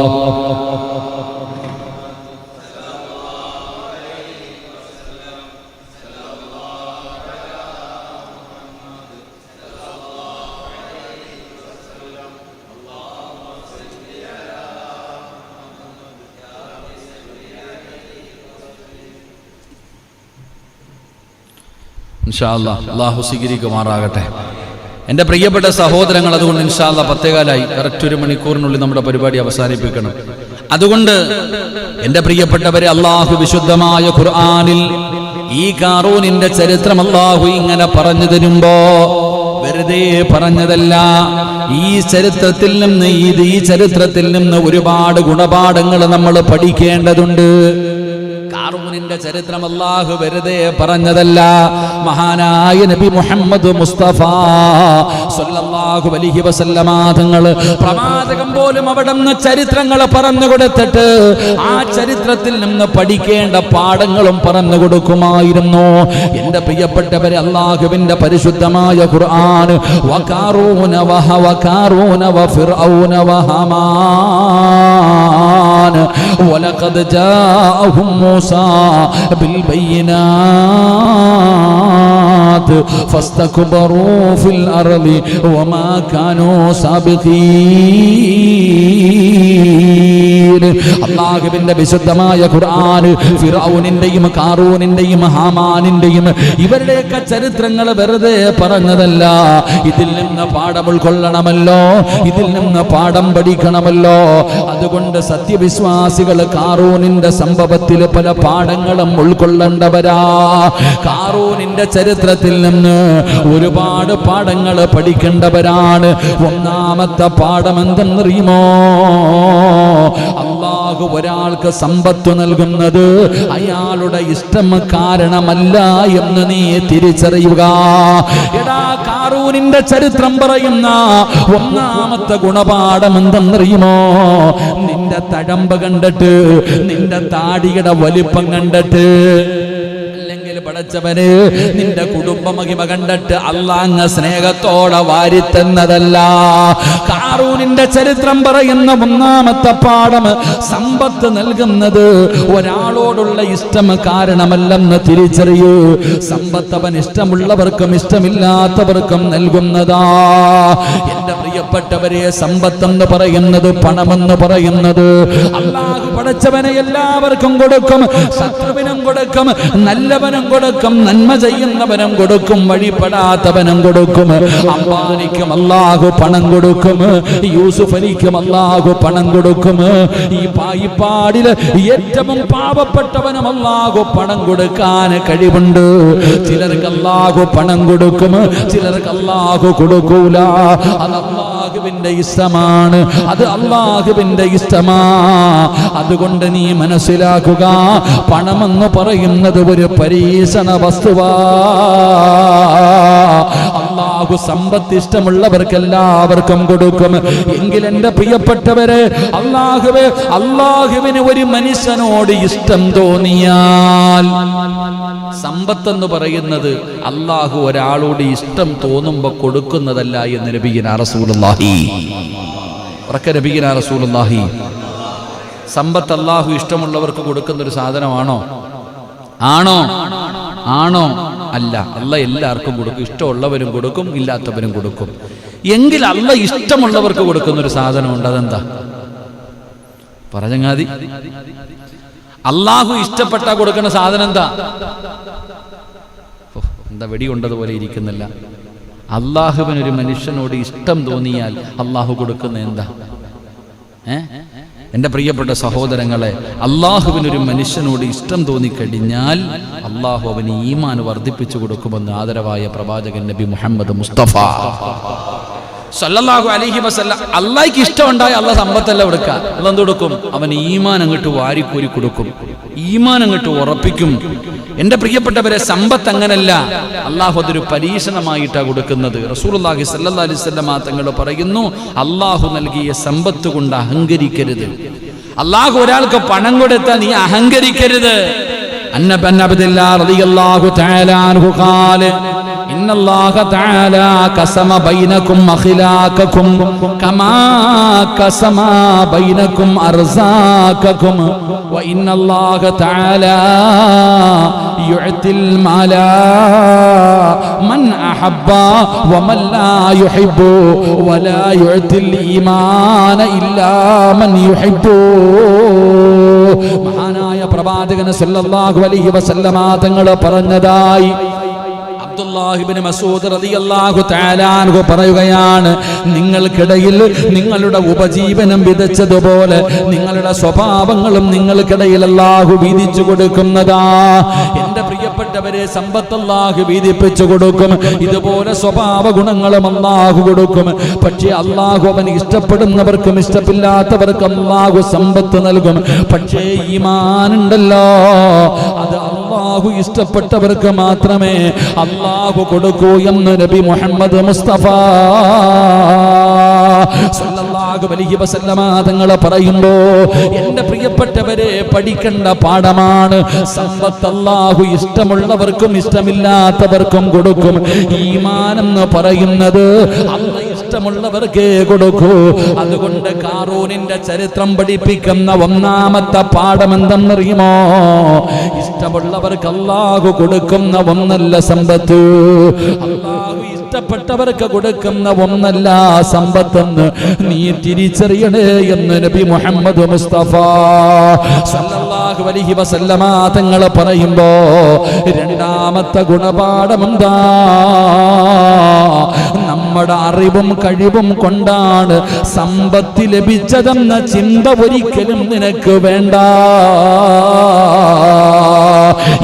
ഇൻഷാ അല്ലാഹ്. അല്ലാഹു സ്വീകരിക്കുമാറാകട്ടെ. എൻ്റെ പ്രിയപ്പെട്ട സഹോദരങ്ങൾ, അതുകൊണ്ട് ഇൻഷാ അല്ലാഹ് 10:15 കറക്റ്റ് 1 മണിക്കൂറിനുള്ളിൽ നമ്മുടെ പരിപാടി അവസാനിപ്പിക്കണം. അതുകൊണ്ട് എൻ്റെ പ്രിയപ്പെട്ടവരെ, അല്ലാഹു വിശുദ്ധമായ ഖുർആനിൽ ഈ ഖാറൂനിന്റെ ചരിത്രം അല്ലാഹു ഇങ്ങനെ പറഞ്ഞു തരുമ്പോ വെറുതെ പറഞ്ഞതല്ല. ഈ ചരിത്രത്തിൽ നിന്ന് ഒരുപാട് ഗുണപാഠങ്ങൾ നമ്മൾ പഠിക്കേണ്ടതുണ്ട്. ഖാറൂനിന്റെ ചരിത്രം അല്ലാഹു വെറുതെ പറഞ്ഞതല്ല. മഹാനായ നബി മുഹമ്മദ് മുസ്തഫ സ്വല്ലല്ലാഹു അലൈഹി വസല്ലമ തങ്ങൾ പ്രവാചകൻ പോലും അവിടുന്ന് ചരിത്രങ്ങൾ പറഞ്ഞു കൊടുത്തിട്ട് ആ ചരിത്രത്തിൽ നിന്ന് പഠിക്കേണ്ട പാഠങ്ങളും പറഞ്ഞു കൊടുക്കുമായിരുന്നു. എൻ്റെ പ്രിയപ്പെട്ടവരെ, അല്ലാഹുവിന്റെ പരിശുദ്ധമായ ഖുർആൻ വഖാറൂന വഖാറൂന വഫിർഔന വഹമാൻ വലഖദ് ജാഅഹും മൂസാ بالبينات فاستكبروا في الأرض وما كانوا سابقين. അല്ലാഹുവിന്റെ വിശുദ്ധമായ ഖുർആൻ ഫിർഔനിന്റെയും ഖാറൂനിന്റെയും ഹാമാനിന്റെയും ഇവരുടെയൊക്കെ ചരിത്രങ്ങൾ വെറുതെ പറഞ്ഞതല്ല. ഇതിൽ നിന്ന് പാഠം ഉൾക്കൊള്ളണമല്ലോ, ഇതിൽ നിന്ന് പാഠം പഠിക്കണമല്ലോ. അതുകൊണ്ട് സത്യവിശ്വാസികൾ ഖാറൂനിന്റെ സംഭവത്തിൽ പല പാഠങ്ങളും ഉൾക്കൊള്ളേണ്ടവരാ. ഖാറൂനിന്റെ ചരിത്രത്തിൽ നിന്ന് ഒരുപാട് പാഠങ്ങൾ പഠിക്കേണ്ടവരാണ്. ഒന്നാമത്തെ പാഠം എന്തെന്നറിയുമോ? അല്ലാഹു ഒരാൾക്ക് സമ്പത്ത് നൽകുന്നത് അയാളുടെ ഇഷ്ടം കാരണമല്ല എന്ന് നീ തിരിച്ചറിയുക. എടാ, ഖാറൂനിന്റെ ചരിത്രം പറയുന്ന ഒന്നാമത്തെ ഗുണപാഠം എന്തെന്നറിയുമോ? നിന്റെ തഴമ്പ് കണ്ടിട്ട്, നിന്റെ താടിയുടെ വലിപ്പം കണ്ടിട്ട്, പടച്ചവന് നിന്റെ കുടുംബ മഹിമ കണ്ടിട്ട് അല്ലാഹ് സ്നേഹത്തോടെ വാരിത്തന്നതല്ല. ഖാറൂനിന്റെ ചരിത്രം പറയുന്ന ഒന്നാമത്തെ പാഠം, സമ്പത്ത് നൽകുന്നത് ഒരാളോടുള്ള ഇഷ്ടം കാരണമല്ലെന്ന് തിരിച്ചറിയൂ. സമ്പത്ത് അവൻ ഇഷ്ടമുള്ളവർക്കും ഇഷ്ടമില്ലാത്തവർക്കും നൽകുന്നതാ. എന്റെ പ്രിയപ്പെട്ടവരെ, സമ്പത്തെന്ന് പറയുന്നത്, പണമെന്ന് പറയുന്നത് അല്ലാഹു പടച്ചവനെ എല്ലാവർക്കും കൊടുക്കും. ശത്രുവിനും കൊടുക്കും, നല്ലവനും കൊടുക്കും, നന്മ ചെയ്യുന്നവനും കൊടുക്കും, വഴിപ്പെടാത്തവനും കൊടുക്കും. അംബാനിക്കും അല്ലാഹു പണം കൊടുക്കും, യൂസുഫ് അലിക്കും അല്ലാഹു പണം കൊടുക്കും. ഈ പായിപ്പാടില് ഏറ്റവും പാവപ്പെട്ടവനും അല്ലാഹു പണം കൊടുക്കാൻ കഴിവുണ്ട്. ചിലർക്ക് അല്ലാഹു പണം കൊടുക്കും, ചിലർക്ക് അല്ലാഹു കൊടുക്കൂല. അത് അല്ലാഹുവിന്റെ ഇഷ്ടമാണ്, അത് അല്ലാഹുവിന്റെ ഇഷ്ടമാ. അതുകൊണ്ട് നീ മനസ്സിലാക്കുക, പണമെന്ന് പറയുന്നത് ഒരു പരീക്ഷണ വസ്തുവാ. അല്ലാഹു സമ്പത്ത് ഇഷ്ടമുള്ളവർക്ക് എല്ലാവർക്കും കൊടുക്കും. എങ്കിൽ എൻ്റെ പ്രിയപ്പെട്ടവരെ, അല്ലാഹുവിന് ഒരു മനുഷ്യനോട് ഇഷ്ടം തോന്നിയാൽ, സമ്പത്തെന്ന് പറയുന്നത് അല്ലാഹു ഒരാളോട് ഇഷ്ടം തോന്നുമ്പോ കൊടുക്കുന്നതല്ല എന്ന് നബിയുനാ റസൂലുള്ളാഹി. ഉറക്ക നബിയുനാ റസൂലുള്ളാഹി. സമ്പത്ത് അല്ലാഹു ഇഷ്ടമുള്ളവർക്ക് കൊടുക്കുന്ന ഒരു സാധനമാണോ? ആണോ? ആണോ? അല്ല. അല്ലാഹ് എല്ലാവർക്കും കൊടുക്കും. ഇഷ്ടമുള്ളവരും കൊടുക്കും, ഇല്ലാത്തവരും കൊടുക്കും. എങ്കിൽ അല്ലാഹ് ഇഷ്ടമുള്ളവർക്ക് കൊടുക്കുന്ന ഒരു സാധനമുണ്ട്. അതെന്താ? പറഞ്ഞങ്ങാതി. അല്ലാഹു ഇഷ്ടപ്പെട്ട കൊടുക്കുന്ന സാധനം എന്താ? എന്താ വെടി കൊണ്ടതുപോലെ ഇരിക്കുന്നില്ല? അള്ളാഹുവിനൊരു മനുഷ്യനോട് ഇഷ്ടം തോന്നിയാൽ അള്ളാഹു കൊടുക്കുന്ന എന്താ? എൻ്റെ പ്രിയപ്പെട്ട സഹോദരങ്ങളെ, അള്ളാഹുവിനൊരു മനുഷ്യനോട് ഇഷ്ടം തോന്നിക്കഴിഞ്ഞാൽ അള്ളാഹു അവന് ഈമാൻ വർദ്ധിപ്പിച്ചു കൊടുക്കുമെന്ന് ആദരവായ പ്രവാചകൻ നബി മുഹമ്മദ് മുസ്തഫ സല്ലല്ലാഹു അലൈഹി വസല്ലം. അള്ളാഹ്ക്ക് ഇഷ്ടമുണ്ടായ അള്ളാഹ് സമ്പത്തല്ല കൊടുക്കുക, അള്ളാഹ് എന്ത് കൊടുക്കും? അവൻ ഈമാൻ അങ്ങോട്ട് വാരിക്കോരി കൊടുക്കും, ഈമാൻ അങ്ങോട്ട് ഉറപ്പിക്കും. എൻ്റെ പ്രിയപ്പെട്ടവരെ, സമ്പത്ത് അങ്ങനല്ല, അള്ളാഹു അതൊരു പരീക്ഷണമായിട്ടാണ് കൊടുക്കുന്നത്. റസൂലുള്ളാഹി സ്വല്ലല്ലാഹു അലൈഹി വസല്ലം തങ്ങൾ പറയുന്നു, അള്ളാഹു നൽകിയ സമ്പത്ത് കൊണ്ട് അഹങ്കരിക്കരുത്. അള്ളാഹു ഒരാൾക്ക് പണം കൊടുത്താൽ നീ അഹങ്കരിക്കരുത്. റളിയല്ലാഹു തആല അൻഹു ഖാല ഇന്നല്ലാഹ തആല ഖസമ ബൈനകും അഖ്ലാഖകും കമാ ഖസമ ബൈനകും അർസാഖകും വ ഇന്നല്ലാഹ തആല യുഅതിൽ മാലാ മൻ അഹബ്ബ വമൻ ലാ യുഹിബ്ബു വലാ യുഅതിൽ ഈമാന ഇല്ലാ മൻ യുഹിബ്ബു. മഹാനായ പ്രവാചകൻ സല്ലല്ലാഹു അലൈഹി വസല്ലമ തങ്ങൾ പറഞ്ഞതായി അബ്ദുല്ലാഹി ഇബ്നു മസ്ഊദ് റളിയല്ലാഹു തആല അൻഹു പറയുകയാണ്, നിങ്ങൾക്കിടയിൽ നിങ്ങളുടെ ഉപജീവനം വിതച്ചതുപോലെ നിങ്ങളുടെ സ്വഭാവങ്ങളും നിങ്ങൾക്കിടയിൽ അല്ലാഹു വീതിച്ചു കൊടുക്കുന്നതാ. എൻ്റെ പ്രിയപ്പെട്ടവരെ, സമ്പത്ത് അല്ലാഹു വീതിപ്പിച്ചു കൊടുക്കും, ഇതുപോലെ സ്വഭാവ ഗുണങ്ങളും അല്ലാഹു കൊടുക്കും. പക്ഷേ അല്ലാഹു അവന് ഇഷ്ടപ്പെടുന്നവർക്കും ഇഷ്ടമില്ലാത്തവർക്കും അല്ലാഹു സമ്പത്ത് നൽകും. പക്ഷേ ഈമാൻ ഉണ്ടല്ലോ, അത് അല്ലാഹു ഇഷ്ടപ്പെട്ടവർക്ക് മാത്രമേ അല്ലാഹു കൊടുക്കൂ എന്ന് നബി മുഹമ്മദ് മുസ്തഫ സല്ലല്ലാഹു അലൈഹി വസല്ലമ തങ്ങൾ പറയുമ്പോ, എൻ്റെ പ്രിയപ്പെട്ടവരെ, പഠിക്കേണ്ട പാഠമാണ്. സമ്പത്ത് അല്ലാഹു ഇഷ്ടമുള്ളവർക്കും ഇഷ്ടമില്ലാത്തവർക്കും കൊടുക്കും. ഈമാൻ എന്ന് പറയുന്നത് അല്ലാഹു ഇഷ്ടമുള്ളവർക്കേ കൊടുക്കൂ. അതുകൊണ്ട് ഖാറൂനിന്റെ ചരിത്രം പഠിപ്പിക്കുന്ന ഒന്നാമത്തെ പാഠം എന്തെന്നറിയുമോ? ഇഷ്ടമുള്ളവർക്ക് അല്ലാഹു കൊടുക്കുന്ന ഒന്നല്ല സമ്പത്ത്, അല്ലാഹു ഇഷ്ടപ്പെട്ടവർക്ക് കൊടുക്കുന്ന ഒന്നല്ല സമ്പത്തെന്ന് നീ തിരിച്ചറിയണേ എന്ന് നബി മുഹമ്മദ് മുസ്തഫ സല്ലല്ലാഹു അലൈഹി വസല്ലമ തങ്ങൾ പറയുമ്പോ, രണ്ടാമത്തെ ഗുണപാഠം എന്താ? നമ്മുടെ അറിവും കഴിവും കൊണ്ടാണ് സമ്പത്ത് ലഭിച്ചതെന്ന ചിന്ത ഒരിക്കലും നിനക്ക് വേണ്ട.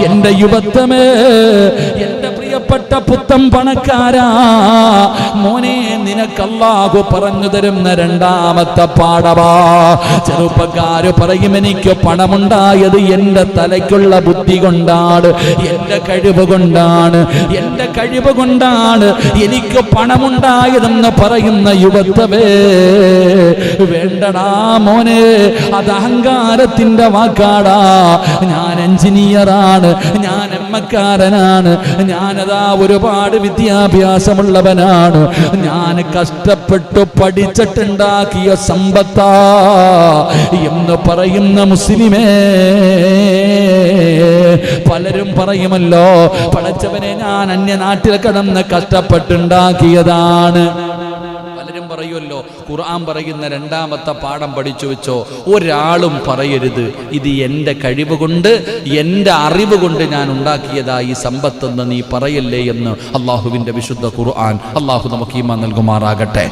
എൻ്റെ യുവത്വമേ, എൻ്റെ പ്രിയപ്പെട്ട പുത്തൻ പണക്കാരാ, മോനെ, നിനക്ക് അല്ലാഹു പറഞ്ഞു തരുന്ന രണ്ടാമത്തെ പാഠവാ. ചെറുപ്പക്കാര് പറയും, എനിക്ക് പണമുണ്ടായത് എൻ്റെ തലയ്ക്കുള്ള ബുദ്ധി കൊണ്ടാണ്, എൻ്റെ കഴിവ് കൊണ്ടാണ്, എൻ്റെ കഴിവ് കൊണ്ടാണ് എനിക്ക് പണമുണ്ടായതെന്ന് പറയുന്ന യുവത്വമേ, വേണ്ടടാ മോനെ, അത് അഹങ്കാരത്തിന്റെ വാക്കാടാ. ഞാൻ എഞ്ചിനീയറാണ്, ഞാൻ എമ്മക്കാരനാണ്, ഞാനതാ ഒരുപാട് വിദ്യാഭ്യാസമുള്ളവനാണ്, ഞാൻ കഷ്ടപ്പെട്ടു പഠിച്ചിട്ടുണ്ടാക്കിയ സമ്പത്താ എന്ന് പറയുന്ന മുസ്ലിമേ, പലരും പറയുമല്ലോ, പടച്ചവനെ, ഞാൻ അന്യനാട്ടിൽ കിടന്ന് കഷ്ടപ്പെട്ടുണ്ടാക്കിയതാണ്. പലരും പറയുമല്ലോ, ഖുർആൻ പറയുന്ന രണ്ടാമത്തെ പാഠം പഠിച്ചു വെച്ചോ. ഒരാളും പറയരുത് ഇത് എൻ്റെ കഴിവ് കൊണ്ട്, എൻ്റെ അറിവ് കൊണ്ട് ഞാൻ ഉണ്ടാക്കിയതായി സമ്പത്തെന്ന് നീ പറയല്ലേ എന്ന് അള്ളാഹുവിൻ്റെ വിശുദ്ധ ഖുർആൻ. അള്ളാഹു നമുക്ക് ഈമാൻ നൽകുമാറാകട്ടെ.